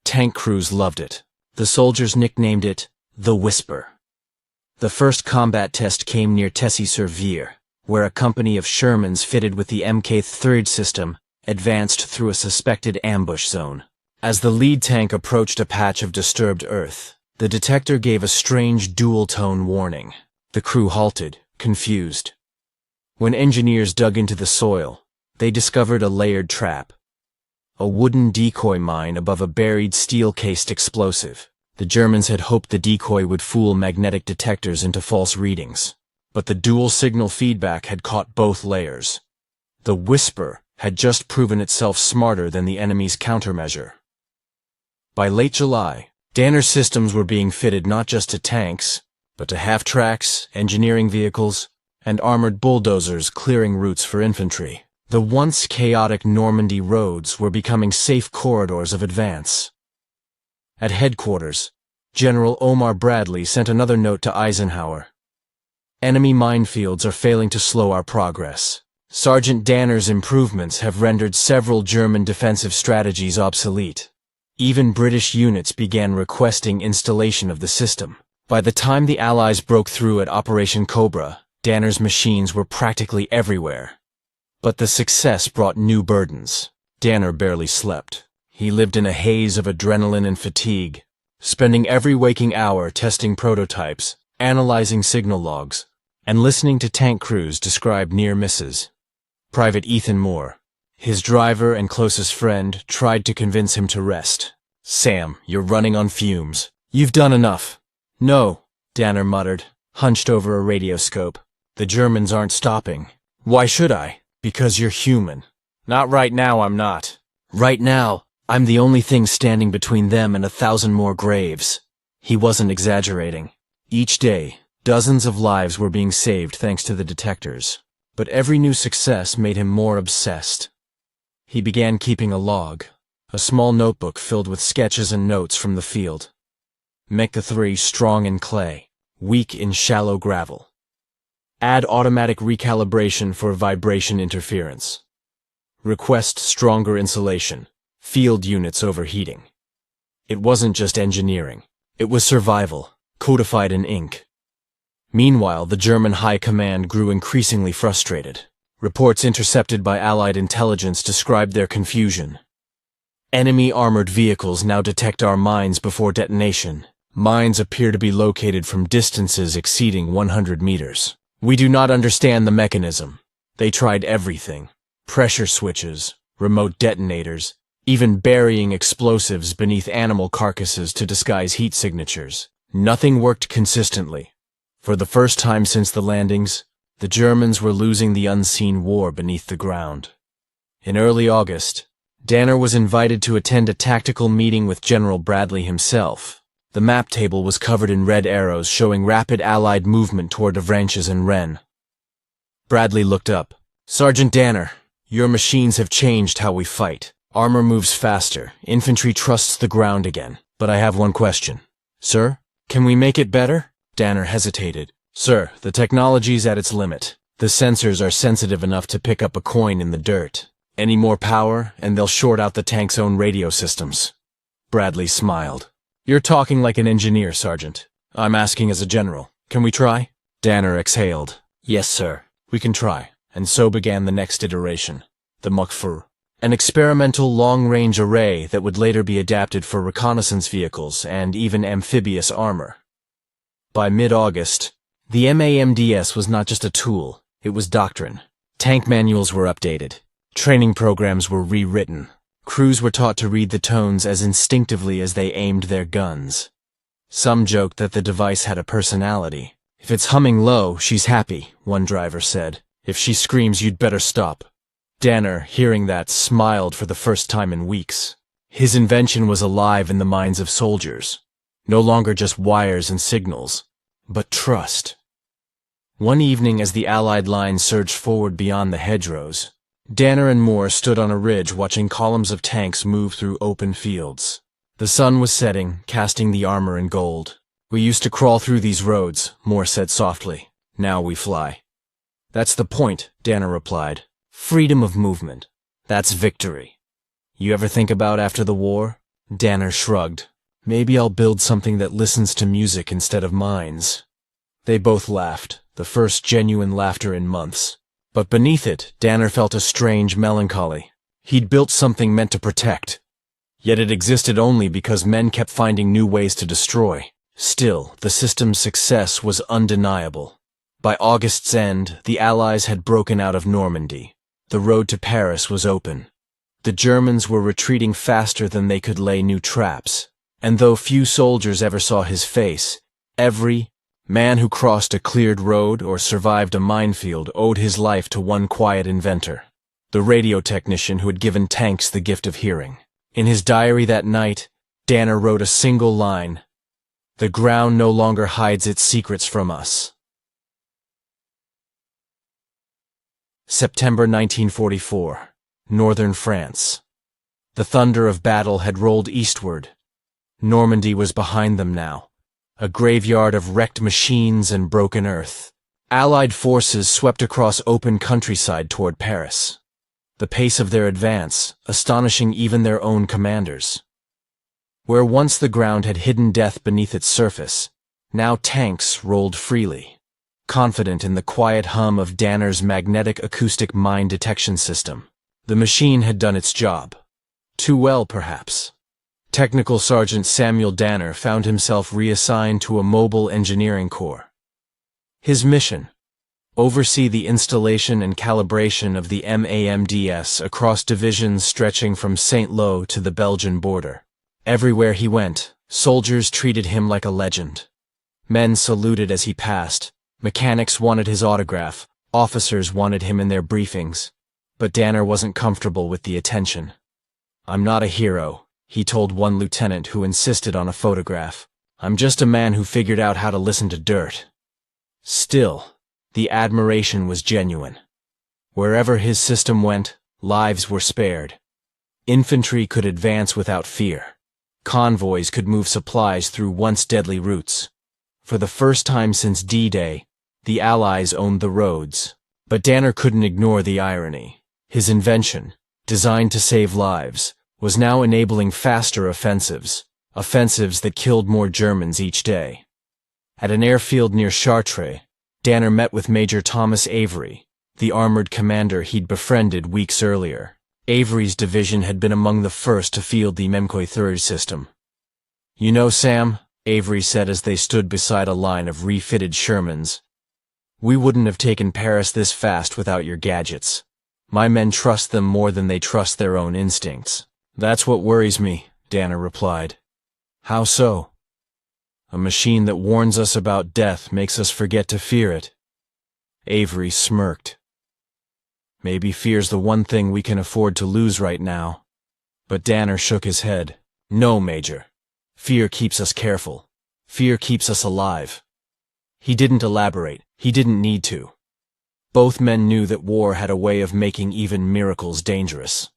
Tank crews loved it. The soldiers nicknamed it the Whisper. The first combat test came near Tessy-sur-Vire, where a company of Shermans fitted with the Mk3 system advanced through a suspected ambush zone. As the lead tank approached a patch of disturbed earth, the detector gave a strange dual-tone warning. The crew halted, confused. When engineers dug into the soil, they discovered a layered trap. A wooden decoy mine above a buried steel-cased explosive. The Germans had hoped the decoy would fool magnetic detectors into false readings. But the dual signal feedback had caught both layers. The Whisper had just proven itself smarter than the enemy's countermeasure. By late July, Danner's systems were being fitted not just to tanks, but to half-tracks, engineering vehicles, and armored bulldozers clearing routes for infantry. The once chaotic Normandy roads were becoming safe corridors of advance. At headquarters, General Omar Bradley sent another note to Eisenhower. Enemy minefields are failing to slow our progress. Sergeant Danner's improvements have rendered several German defensive strategies obsolete. Even British units began requesting installation of the system. By the time the Allies broke through at Operation Cobra, Danner's machines were practically everywhere. But the success brought new burdens. Danner barely slept. He lived in a haze of adrenaline and fatigue, spending every waking hour testing prototypes, analyzing signal logs, and listening to tank crews describe near misses. Private Ethan Moore, his driver and closest friend, tried to convince him to rest. "Sam, you're running on fumes. You've done enough." "No," Danner muttered, hunched over a radioscope. "The Germans aren't stopping." "Why should I?" "Because you're human." "Not right now, I'm not." "Right now, I'm the only thing standing between them and 1,000 more graves." He wasn't exaggerating. Each day, dozens of lives were being saved thanks to the detectors. But every new success made him more obsessed. He began keeping a log, a small notebook filled with sketches and notes from the field. Mecha 3 strong in clay, weak in shallow gravel. Add automatic recalibration for vibration interference. Request stronger insulation. Field units overheating. It wasn't just engineering. It was survival, codified in ink. Meanwhile, the German high command grew increasingly frustrated. Reports intercepted by Allied intelligence described their confusion. Enemy armored vehicles now detect our mines before detonation. Mines appear to be located from distances exceeding 100 meters. We do not understand the mechanism. They tried everything. Pressure switches, remote detonators, even burying explosives beneath animal carcasses to disguise heat signatures. Nothing worked consistently. For the first time since the landings, the Germans were losing the unseen war beneath the ground. In early August, Danner was invited to attend a tactical meeting with General Bradley himself. The map table was covered in red arrows showing rapid Allied movement toward Avranches and Rennes. Bradley looked up. "Sergeant Danner, your machines have changed how we fight. Armor moves faster, infantry trusts the ground again. But I have one question." "Sir, can we make it better?" Danner hesitated. "Sir, the technology's at its limit. The sensors are sensitive enough to pick up a coin in the dirt. Any more power, and they'll short out the tank's own radio systems." Bradley smiled. "You're talking like an engineer, Sergeant. I'm asking as a general. Can we try?" Danner exhaled. "Yes, sir. We can try." And so began the next iteration, the Mach 4. An experimental long-range array that would later be adapted for reconnaissance vehicles and even amphibious armor. By mid-August, the MAMDS was not just a tool, it was doctrine. Tank manuals were updated. Training programs were rewritten. Crews were taught to read the tones as instinctively as they aimed their guns. Some joked that the device had a personality. "If it's humming low, she's happy," one driver said. "If she screams, you'd better stop." Danner, hearing that, smiled for the first time in weeks. His invention was alive in the minds of soldiers. No longer just wires and signals, but trust. One evening as the Allied line surged forward beyond the hedgerows, Danner and Moore stood on a ridge watching columns of tanks move through open fields. The sun was setting, casting the armor in gold. "We used to crawl through these roads," Moore said softly. "Now we fly." "That's the point," Danner replied. "Freedom of movement. That's victory." "You ever think about after the war?" Danner shrugged. "Maybe I'll build something that listens to music instead of mines." They both laughed, the first genuine laughter in months. But beneath it, Danner felt a strange melancholy. He'd built something meant to protect. Yet it existed only because men kept finding new ways to destroy. Still, the system's success was undeniable. By August's end, the Allies had broken out of Normandy. The road to Paris was open. The Germans were retreating faster than they could lay new traps. And though few soldiers ever saw his face, every man who crossed a cleared road or survived a minefield owed his life to one quiet inventor, the radio technician who had given tanks the gift of hearing. In his diary that night, Danner wrote a single line. The ground no longer hides its secrets from us. September 1944, northern France. The thunder of battle had rolled eastward. Normandy was behind them now, a graveyard of wrecked machines and broken earth. Allied forces swept across open countryside toward Paris, the pace of their advance astonishing even their own commanders. Where once the ground had hidden death beneath its surface, now tanks rolled freely, confident in the quiet hum of Danner's magnetic-acoustic mine detection system. The machine had done its job. Too well, perhaps. Technical Sergeant Samuel Danner found himself reassigned to a mobile engineering corps. His mission: oversee the installation and calibration of the MAMDS across divisions stretching from Saint-Lô to the Belgian border. Everywhere he went, soldiers treated him like a legend. Men saluted as he passed, mechanics wanted his autograph, officers wanted him in their briefings. But Danner wasn't comfortable with the attention. "I'm not a hero," he told one lieutenant who insisted on a photograph. "I'm just a man who figured out how to listen to dirt." Still, the admiration was genuine. Wherever his system went, lives were spared. Infantry could advance without fear. Convoys could move supplies through once deadly routes. For the first time since D-Day, the Allies owned the roads. But Danner couldn't ignore the irony. His invention, designed to save lives, was now enabling faster offensives that killed more Germans each day. At an airfield near Chartres, Danner met with Major Thomas Avery, the armored commander he'd befriended weeks earlier. Avery's division had been among the first to field the magnetic-acoustic system. "You know, Sam," Avery said as they stood beside a line of refitted Shermans, "we wouldn't have taken Paris this fast without your gadgets. My men trust them more than they trust their own instincts." "That's what worries me," Danner replied. "How so?" "A machine that warns us about death makes us forget to fear it." Avery smirked. "Maybe fear's the one thing we can afford to lose right now." But Danner shook his head. "No, Major. Fear keeps us careful. Fear keeps us alive." He didn't elaborate. He didn't need to. Both men knew that war had a way of making even miracles dangerous.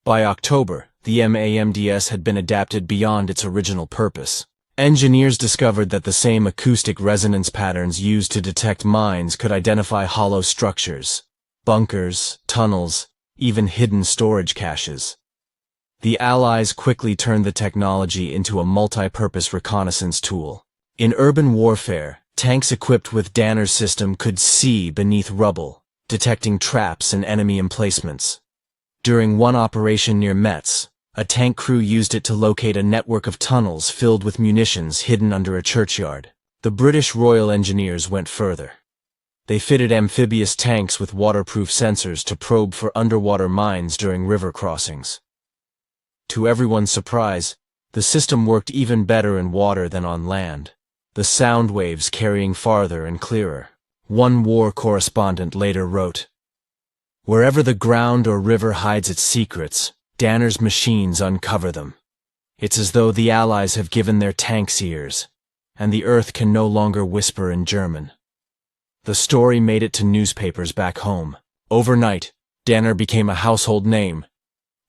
By October, the MAMDS had been adapted beyond its original purpose. Engineers discovered that the same acoustic resonance patterns used to detect mines could identify hollow structures, bunkers, tunnels, even hidden storage caches. The Allies quickly turned the technology into a multi-purpose reconnaissance tool. In urban warfare, tanks equipped with Danner's system could see beneath rubble, detecting traps and enemy emplacements. During one operation near Metz, a tank crew used it to locate a network of tunnels filled with munitions hidden under a churchyard. The British Royal Engineers went further. They fitted amphibious tanks with waterproof sensors to probe for underwater mines during river crossings. To everyone's surprise, the system worked even better in water than on land, the sound waves carrying farther and clearer. One war correspondent later wrote, "Wherever the ground or river hides its secrets, Danner's machines uncover them. It's as though the Allies have given their tanks ears, and the earth can no longer whisper in German." The story made it to newspapers back home. Overnight, Danner became a household name.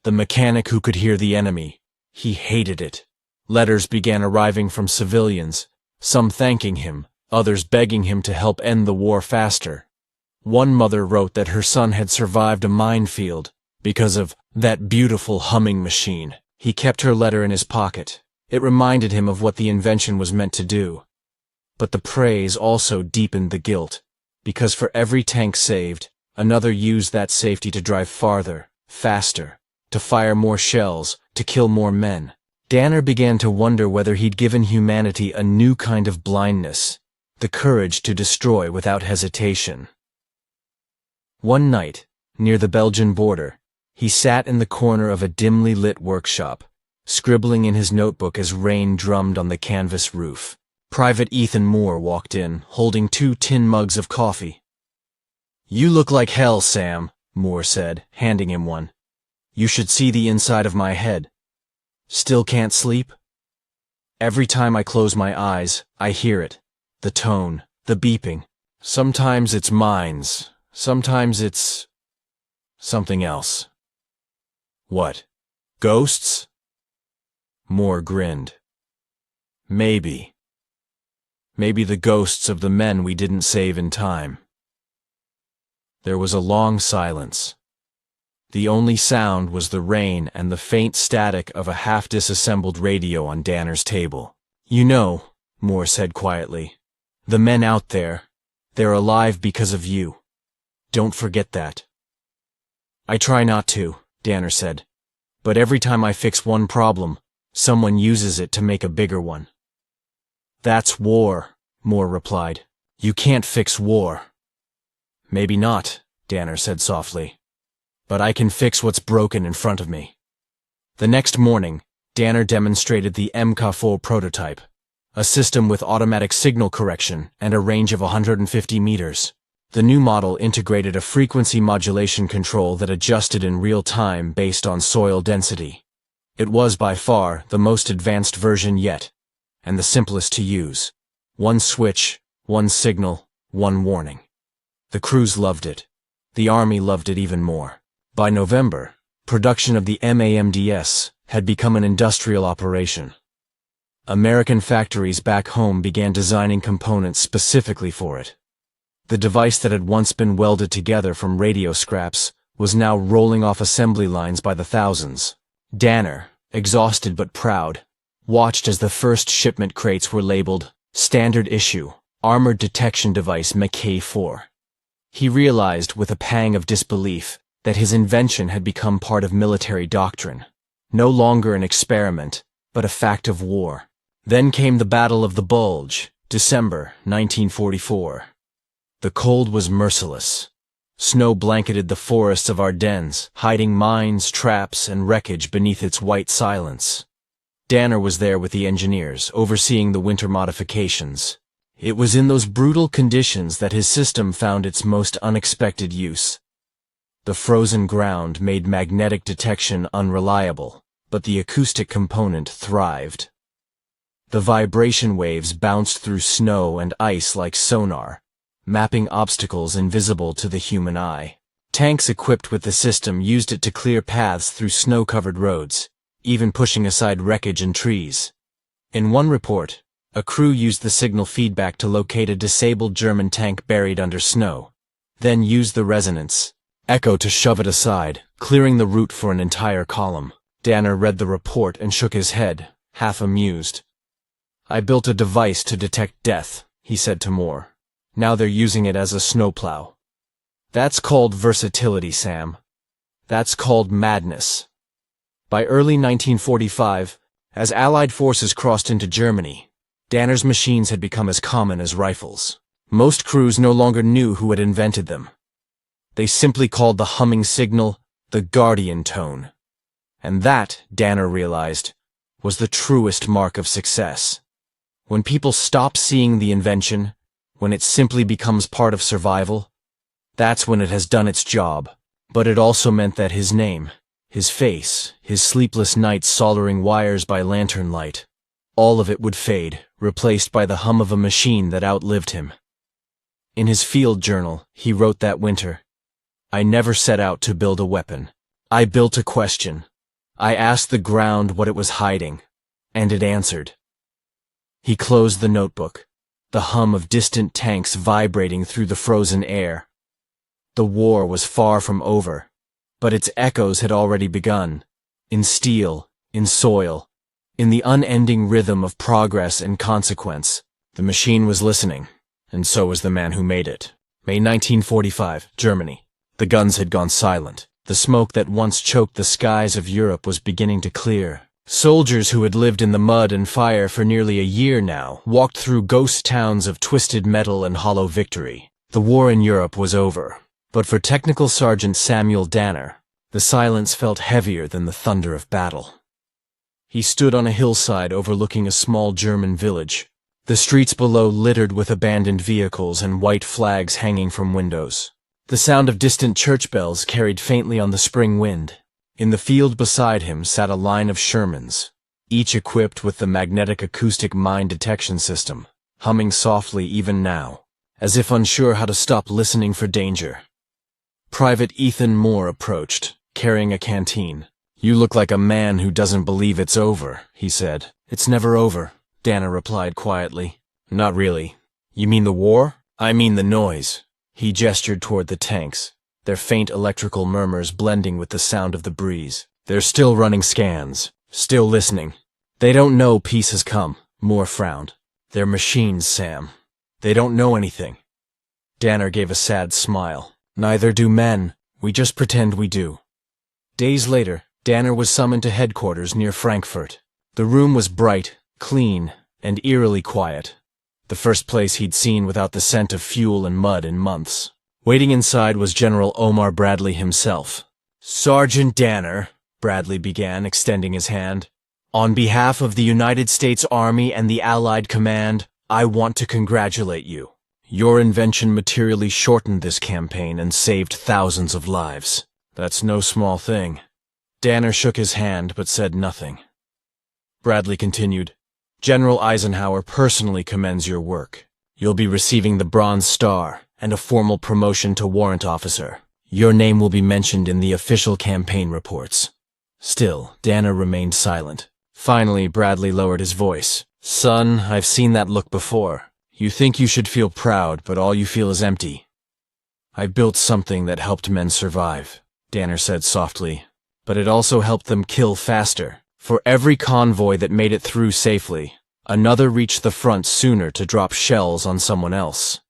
The mechanic who could hear the enemy. He hated it. Letters began arriving from civilians, some thanking him, others begging him to help end the war faster. One mother wrote that her son had survived a minefield because of that beautiful humming machine. He kept her letter in his pocket. It reminded him of what the invention was meant to do. But the praise also deepened the guilt, because for every tank saved, another used that safety to drive farther, faster, to fire more shells, to kill more men. Danner began to wonder whether he'd given humanity a new kind of blindness, the courage to destroy without hesitation. One night, near the Belgian border, he sat in the corner of a dimly lit workshop, scribbling in his notebook as rain drummed on the canvas roof. Private Ethan Moore walked in, holding 2 tin mugs of coffee. "You look like hell, Sam," Moore said, handing him one. "You should see the inside of my head." "Still can't sleep?" Every time I close my eyes, I hear it. The tone, the beeping. Sometimes it's mines, sometimes it's something else. What? Ghosts? Moore grinned. Maybe. Maybe the ghosts of the men we didn't save in time. There was a long silence. The only sound was the rain and the faint static of a half-disassembled radio on Danner's table. You know, Moore said quietly, the men out there, they're alive because of you. Don't forget that. I try not to, Danner said. But every time I fix one problem, someone uses it to make a bigger one. That's war, Moore replied. You can't fix war. Maybe not, Danner said softly. But I can fix what's broken in front of me. The next morning, Danner demonstrated the MK4 prototype, a system with automatic signal correction and a range of 150 meters. The new model integrated a frequency modulation control that adjusted in real time based on soil density. It was by far the most advanced version yet, and the simplest to use. One switch, one signal, one warning. The crews loved it. The Army loved it even more. By November, production of the MAMDS had become an industrial operation. American factories back home began designing components specifically for it. The device that had once been welded together from radio scraps was now rolling off assembly lines by the thousands. Danner, exhausted but proud, watched as the first shipment crates were labeled Standard Issue, Armored Detection Device Mk4. He realized with a pang of disbelief that his invention had become part of military doctrine, no longer an experiment, but a fact of war. Then came the Battle of the Bulge, December 1944. The cold was merciless. Snow blanketed the forests of Ardennes, hiding mines, traps, and wreckage beneath its white silence. Danner was there with the engineers, overseeing the winter modifications. It was in those brutal conditions that his system found its most unexpected use. The frozen ground made magnetic detection unreliable, but the acoustic component thrived. The vibration waves bounced through snow and ice like sonar, mapping obstacles invisible to the human eye. Tanks equipped with the system used it to clear paths through snow-covered roads, even pushing aside wreckage and trees. In one report, a crew used the signal feedback to locate a disabled German tank buried under snow, then used the resonance echo to shove it aside, clearing the route for an entire column. Danner read the report and shook his head, half amused. I built a device to detect death, he said to Moore. Now they're using it as a snowplow. That's called versatility, Sam. That's called madness. By early 1945, as Allied forces crossed into Germany, Danner's machines had become as common as rifles. Most crews no longer knew who had invented them. They simply called the humming signal the Guardian tone. And that, Danner realized, was the truest mark of success. When people stop seeing the invention, when it simply becomes part of survival, that's when it has done its job. But it also meant that his name, his face, his sleepless nights soldering wires by lantern light, all of it would fade, replaced by the hum of a machine that outlived him. In his field journal, he wrote that winter, I never set out to build a weapon. I built a question. I asked the ground what it was hiding, and it answered. He closed the notebook, the hum of distant tanks vibrating through the frozen air. The war was far from over, but its echoes had already begun, in steel, in soil, in the unending rhythm of progress and consequence. The machine was listening, and so was the man who made it. May 1945, Germany. The guns had gone silent. The smoke that once choked the skies of Europe was beginning to clear. Soldiers who had lived in the mud and fire for nearly a year now walked through ghost towns of twisted metal and hollow victory. The war in Europe was over. But for Technical Sergeant Samuel Danner, the silence felt heavier than the thunder of battle. He stood on a hillside overlooking a small German village, the streets below littered with abandoned vehicles and white flags hanging from windows. The sound of distant church bells carried faintly on the spring wind. In the field beside him sat a line of Shermans, each equipped with the magnetic-acoustic mine detection system, humming softly even now, as if unsure how to stop listening for danger. Private Ethan Moore approached, carrying a canteen. "You look like a man who doesn't believe it's over," he said. "It's never over," Dana replied quietly. "Not really. You mean the war?" "I mean the noise." He gestured toward the tanks, their faint electrical murmurs blending with the sound of the breeze. "They're still running scans, still listening. They don't know peace has come," Moore frowned. "They're machines, Sam. They don't know anything." Danner gave a sad smile. "Neither do men. We just pretend we do." Days later, Danner was summoned to headquarters near Frankfurt. The room was bright, clean, and eerily quiet. The first place he'd seen without the scent of fuel and mud in months. Waiting inside was General Omar Bradley himself. "Sergeant Danner," Bradley began, extending his hand. "On behalf of the United States Army and the Allied Command, I want to congratulate you. Your invention materially shortened this campaign and saved thousands of lives. That's no small thing." Danner shook his hand but said nothing. Bradley continued, "General Eisenhower personally commends your work. You'll be receiving the Bronze Star and a formal promotion to warrant officer. Your name will be mentioned in the official campaign reports." Still, Danner remained silent. Finally, Bradley lowered his voice. "Son, I've seen that look before. You think you should feel proud, but all you feel is empty." "I built something that helped men survive," Danner said softly, "but it also helped them kill faster. For every convoy that made it through safely, another reached the front sooner to drop shells on someone else."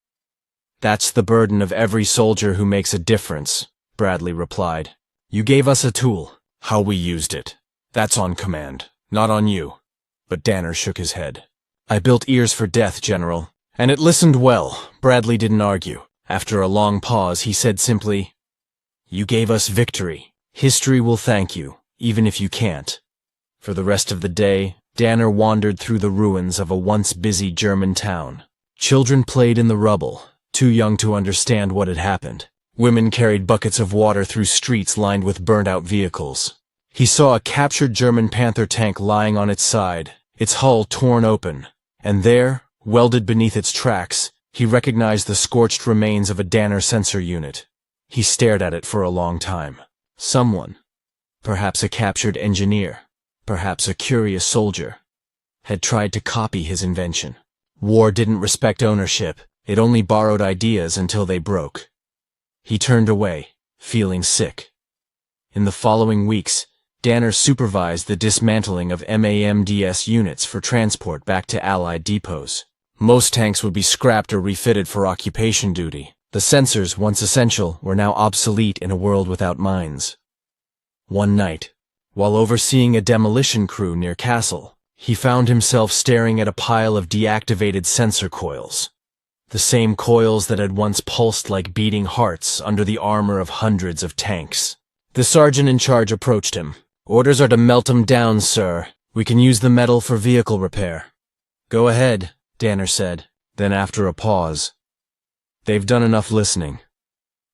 "That's the burden of every soldier who makes a difference," Bradley replied. "You gave us a tool. How we used it, that's on command, not on you." But Danner shook his head. "I built ears for death, General, and it listened well." Bradley didn't argue. After a long pause, he said simply, "You gave us victory. History will thank you, even if you can't." For the rest of the day, Danner wandered through the ruins of a once busy German town. Children played in the rubble, too young to understand what had happened. Women carried buckets of water through streets lined with burned-out vehicles. He saw a captured German Panther tank lying on its side, its hull torn open, and there, welded beneath its tracks, he recognized the scorched remains of a Danner sensor unit. He stared at it for a long time. Someone, perhaps a captured engineer, perhaps a curious soldier, had tried to copy his invention. War didn't respect ownership, it only borrowed ideas until they broke. He turned away, feeling sick. In the following weeks, Danner supervised the dismantling of MAMDS units for transport back to Allied depots. Most tanks would be scrapped or refitted for occupation duty. The sensors, once essential, were now obsolete in a world without mines. One night, while overseeing a demolition crew near Kassel, he found himself staring at a pile of deactivated sensor coils. The same coils that had once pulsed like beating hearts under the armor of hundreds of tanks. The sergeant in charge approached him. "Orders are to melt them down, sir. We can use the metal for vehicle repair." "Go ahead," Danner said. Then after a pause, "They've done enough listening."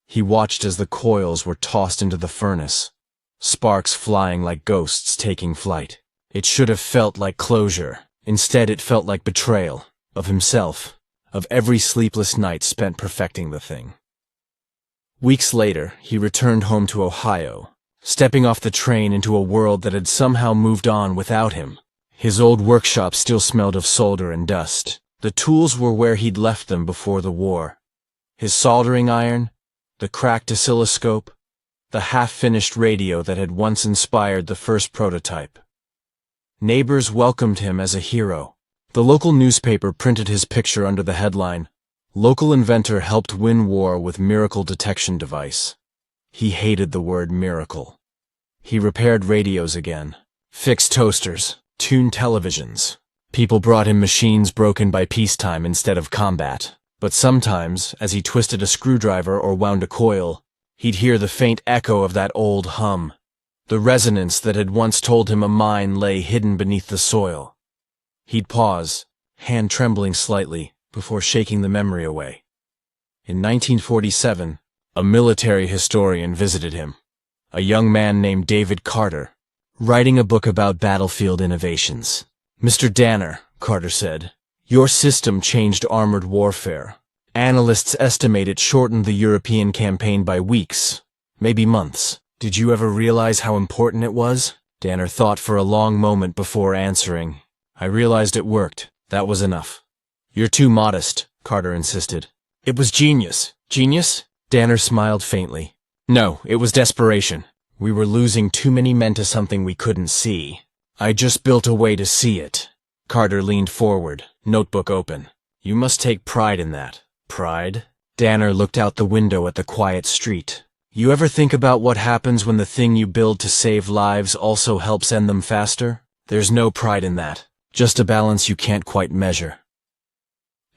He watched as the coils were tossed into the furnace, sparks flying like ghosts taking flight. It should have felt like closure. Instead, it felt like betrayal of himself, of every sleepless night spent perfecting the thing. Weeks later, he returned home to Ohio, stepping off the train into a world that had somehow moved on without him. His old workshop still smelled of solder and dust. The tools were where he'd left them before the war. His soldering iron, the cracked oscilloscope, the half-finished radio that had once inspired the first prototype. Neighbors welcomed him as a hero. The local newspaper printed his picture under the headline, "Local inventor helped win war with miracle detection device." He hated the word miracle. He repaired radios again, fixed toasters, tuned televisions. People brought him machines broken by peacetime instead of combat. But sometimes, as he twisted a screwdriver or wound a coil, he'd hear the faint echo of that old hum, the resonance that had once told him a mine lay hidden beneath the soil. He'd pause, hand trembling slightly, before shaking the memory away. In 1947, a military historian visited him, a young man named David Carter, writing a book about battlefield innovations. Mr. Danner, Carter said, your system changed armored warfare. Analysts estimate it shortened the European campaign by weeks, maybe months. Did you ever realize how important it was? Danner thought for a long moment before answering. I realized it worked. That was enough. You're too modest, Carter insisted. It was genius. Genius? Danner smiled faintly. No, it was desperation. We were losing too many men to something we couldn't see. I just built a way to see it. Carter leaned forward, notebook open. You must take pride in that. Pride? Danner looked out the window at the quiet street. You ever think about what happens when the thing you build to save lives also helps end them faster? There's no pride in that. Just a balance you can't quite measure.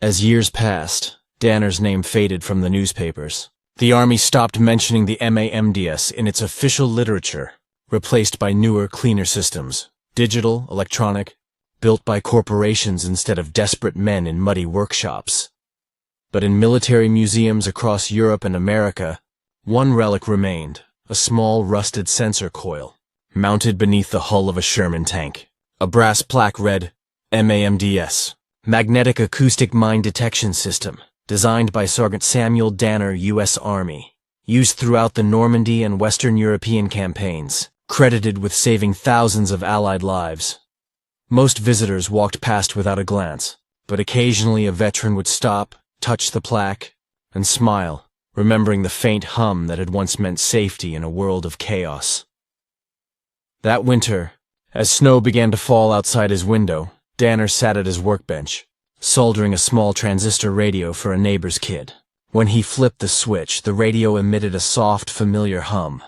As years passed, Danner's name faded from the newspapers. The Army stopped mentioning the MAMDS in its official literature, replaced by newer, cleaner systems. Digital, electronic, built by corporations instead of desperate men in muddy workshops. But in military museums across Europe and America, one relic remained, a small rusted sensor coil, mounted beneath the hull of a Sherman tank. A brass plaque read, MAMDS, Magnetic-Acoustic Mine Detection System, designed by Sergeant Samuel Danner, U.S. Army, used throughout the Normandy and Western European campaigns, credited with saving thousands of Allied lives. Most visitors walked past without a glance, but occasionally a veteran would stop, touch the plaque, and smile, remembering the faint hum that had once meant safety in a world of chaos. That winter, as snow began to fall outside his window, Danner sat at his workbench, soldering a small transistor radio for a neighbor's kid. When he flipped the switch, the radio emitted a soft, familiar hum,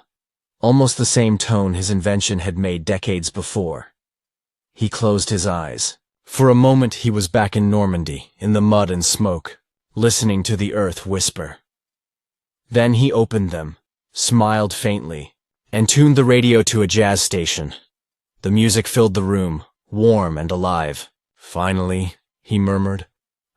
almost the same tone his invention had made decades before. He closed his eyes. For a moment he was back in Normandy, in the mud and smoke, listening to the earth whisper. Then he opened them, smiled faintly, and tuned the radio to a jazz station. The music filled the room, warm and alive. Finally, he murmured,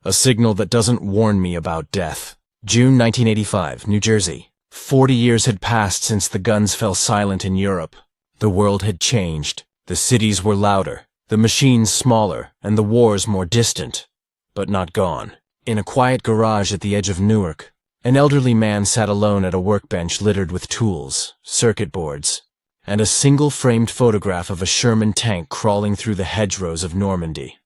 a signal that doesn't warn me about death. June 1985, New Jersey. 40 years had passed since the guns fell silent in Europe. The world had changed. The cities were louder, the machines smaller, and the wars more distant, but not gone. In a quiet garage at the edge of Newark, an elderly man sat alone at a workbench littered with tools, circuit boards, and a single framed photograph of a Sherman tank crawling through the hedgerows of Normandy.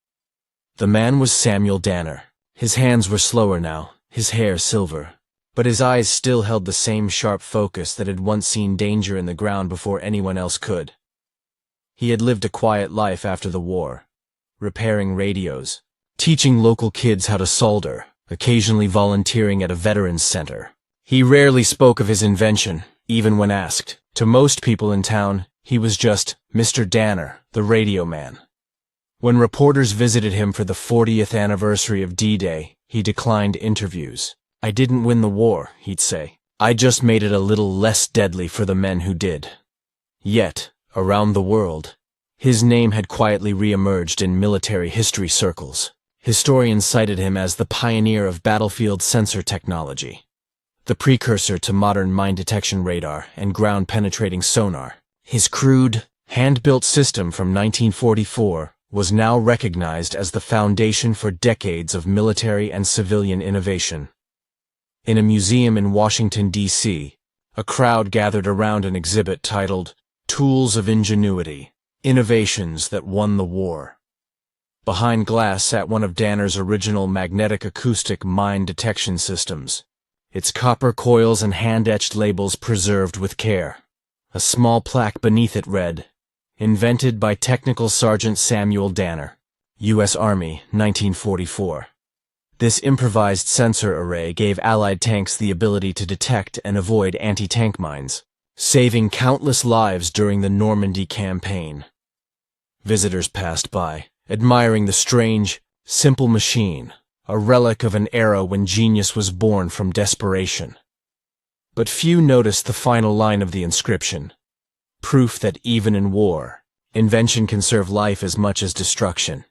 The man was Samuel Danner. His hands were slower now, his hair silver, but his eyes still held the same sharp focus that had once seen danger in the ground before anyone else could. He had lived a quiet life after the war, repairing radios, teaching local kids how to solder, occasionally volunteering at a veterans center. He rarely spoke of his invention, even when asked. To most people in town, he was just Mr. Danner, the radio man. When reporters visited him for the 40th anniversary of D-Day, he declined interviews. I didn't win the war, he'd say. I just made it a little less deadly for the men who did. Yet, around the world, his name had quietly re-emerged in military history circles. Historians cited him as the pioneer of battlefield sensor technology, the precursor to modern mine detection radar and ground-penetrating sonar. His crude, hand-built system from 1944 was now recognized as the foundation for decades of military and civilian innovation. In a museum in Washington, D.C., a crowd gathered around an exhibit titled Tools of Ingenuity, Innovations That Won the War. Behind glass sat one of Danner's original magnetic-acoustic mine detection systems, its copper coils and hand-etched labels preserved with care. A small plaque beneath it read, Invented by Technical Sergeant Samuel Danner, U.S. Army, 1944. This improvised sensor array gave Allied tanks the ability to detect and avoid anti-tank mines, saving countless lives during the Normandy campaign. Visitors passed by, admiring the strange, simple machine, a relic of an era when genius was born from desperation. But few noticed the final line of the inscription, proof that even in war, invention can serve life as much as destruction.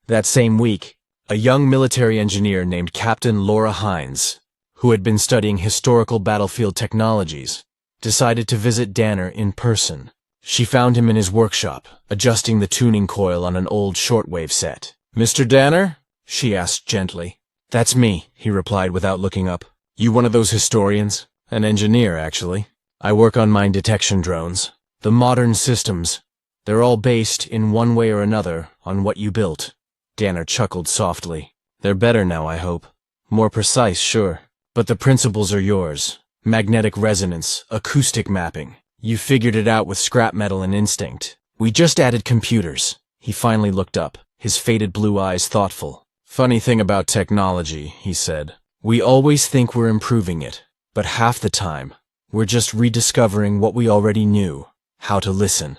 That same week, a young military engineer named Captain Laura Hines, who had been studying historical battlefield technologies, decided to visit Danner in person. She found him in his workshop, adjusting the tuning coil on an old shortwave set. "Mr. Danner?" she asked gently. "That's me," he replied without looking up. "You one of those historians?" "An engineer, actually. I work on mine detection drones. The modern systems. They're all based, in one way or another, on what you built." Danner chuckled softly. "They're better now, I hope. More precise, sure. But the principles are yours. Magnetic resonance, acoustic mapping. You figured it out with scrap metal and instinct. We just added computers." He finally looked up, his faded blue eyes thoughtful. "Funny thing about technology," he said. "We always think we're improving it, but half the time, we're just rediscovering what we already knew, how to listen."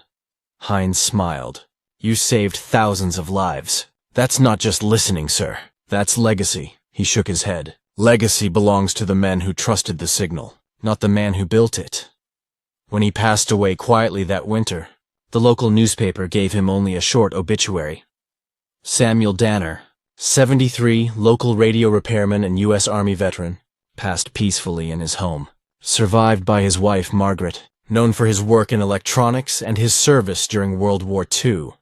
Hines smiled. "You saved thousands of lives. That's not just listening, sir. That's legacy." He shook his head. "Legacy belongs to the men who trusted the signal, not the man who built it." When he passed away quietly that winter, the local newspaper gave him only a short obituary. Samuel Danner, 73, local radio repairman and U.S. Army veteran, passed peacefully in his home, survived by his wife Margaret, known for his work in electronics and his service during World War II.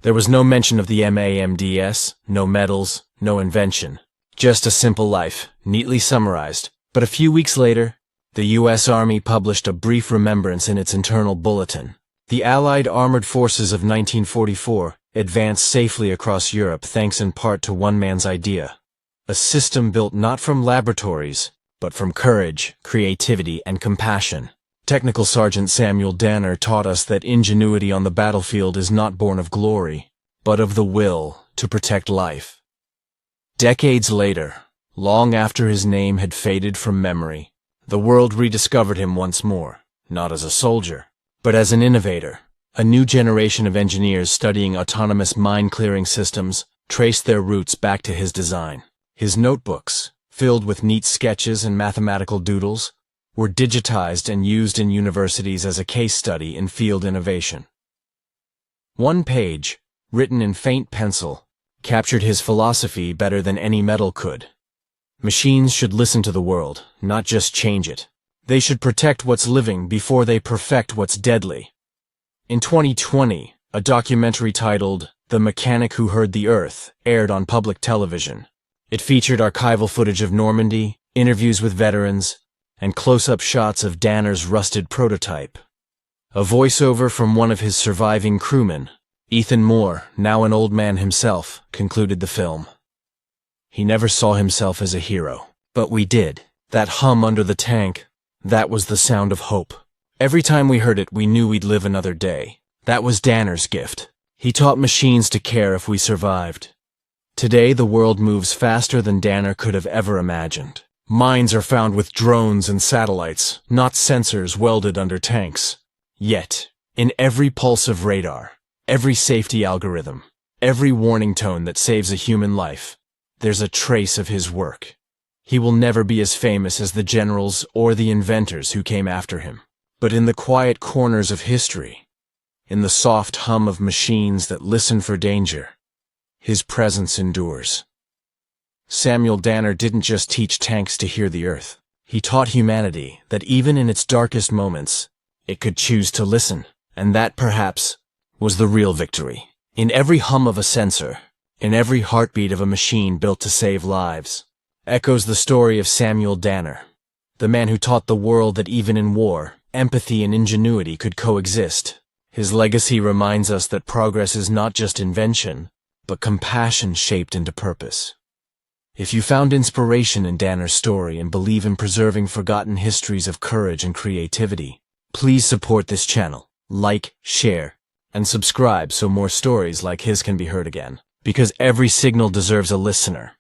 There was no mention of the MAMDS, no medals, no invention. Just a simple life, neatly summarized. But a few weeks later, the U.S. Army published a brief remembrance in its internal bulletin. The Allied armored forces of 1944 advanced safely across Europe thanks in part to one man's idea. A system built not from laboratories, but from courage, creativity, and compassion. Technical Sergeant Samuel Danner taught us that ingenuity on the battlefield is not born of glory, but of the will to protect life. Decades later, long after his name had faded from memory, the world rediscovered him once more, not as a soldier, but as an innovator. A new generation of engineers studying autonomous mine-clearing systems traced their roots back to his design. His notebooks, filled with neat sketches and mathematical doodles, were digitized and used in universities as a case study in field innovation. One page, written in faint pencil, captured his philosophy better than any metal could. Machines should listen to the world, not just change it. They should protect what's living before they perfect what's deadly. In 2020, a documentary titled "The Mechanic Who Heard the Earth" aired on public television. It featured archival footage of Normandy, interviews with veterans, and close-up shots of Danner's rusted prototype. A voiceover from one of his surviving crewmen, Ethan Moore, now an old man himself, concluded the film. He never saw himself as a hero, but we did. That hum under the tank, that was the sound of hope. Every time we heard it, we knew we'd live another day. That was Danner's gift. He taught machines to care if we survived. Today, the world moves faster than Danner could have ever imagined. Mines are found with drones and satellites, not sensors welded under tanks. Yet, in every pulse of radar, every safety algorithm, every warning tone that saves a human life, there's a trace of his work. He will never be as famous as the generals or the inventors who came after him. But in the quiet corners of history, in the soft hum of machines that listen for danger, his presence endures. Samuel Danner didn't just teach tanks to hear the earth. He taught humanity that even in its darkest moments, it could choose to listen. And that, perhaps, was the real victory. In every hum of a sensor, in every heartbeat of a machine built to save lives, echoes the story of Samuel Danner, the man who taught the world that even in war, empathy and ingenuity could coexist. His legacy reminds us that progress is not just invention, but compassion shaped into purpose. If you found inspiration in Danner's story and believe in preserving forgotten histories of courage and creativity, please support this channel, like, share, and subscribe so more stories like his can be heard again. Because every signal deserves a listener.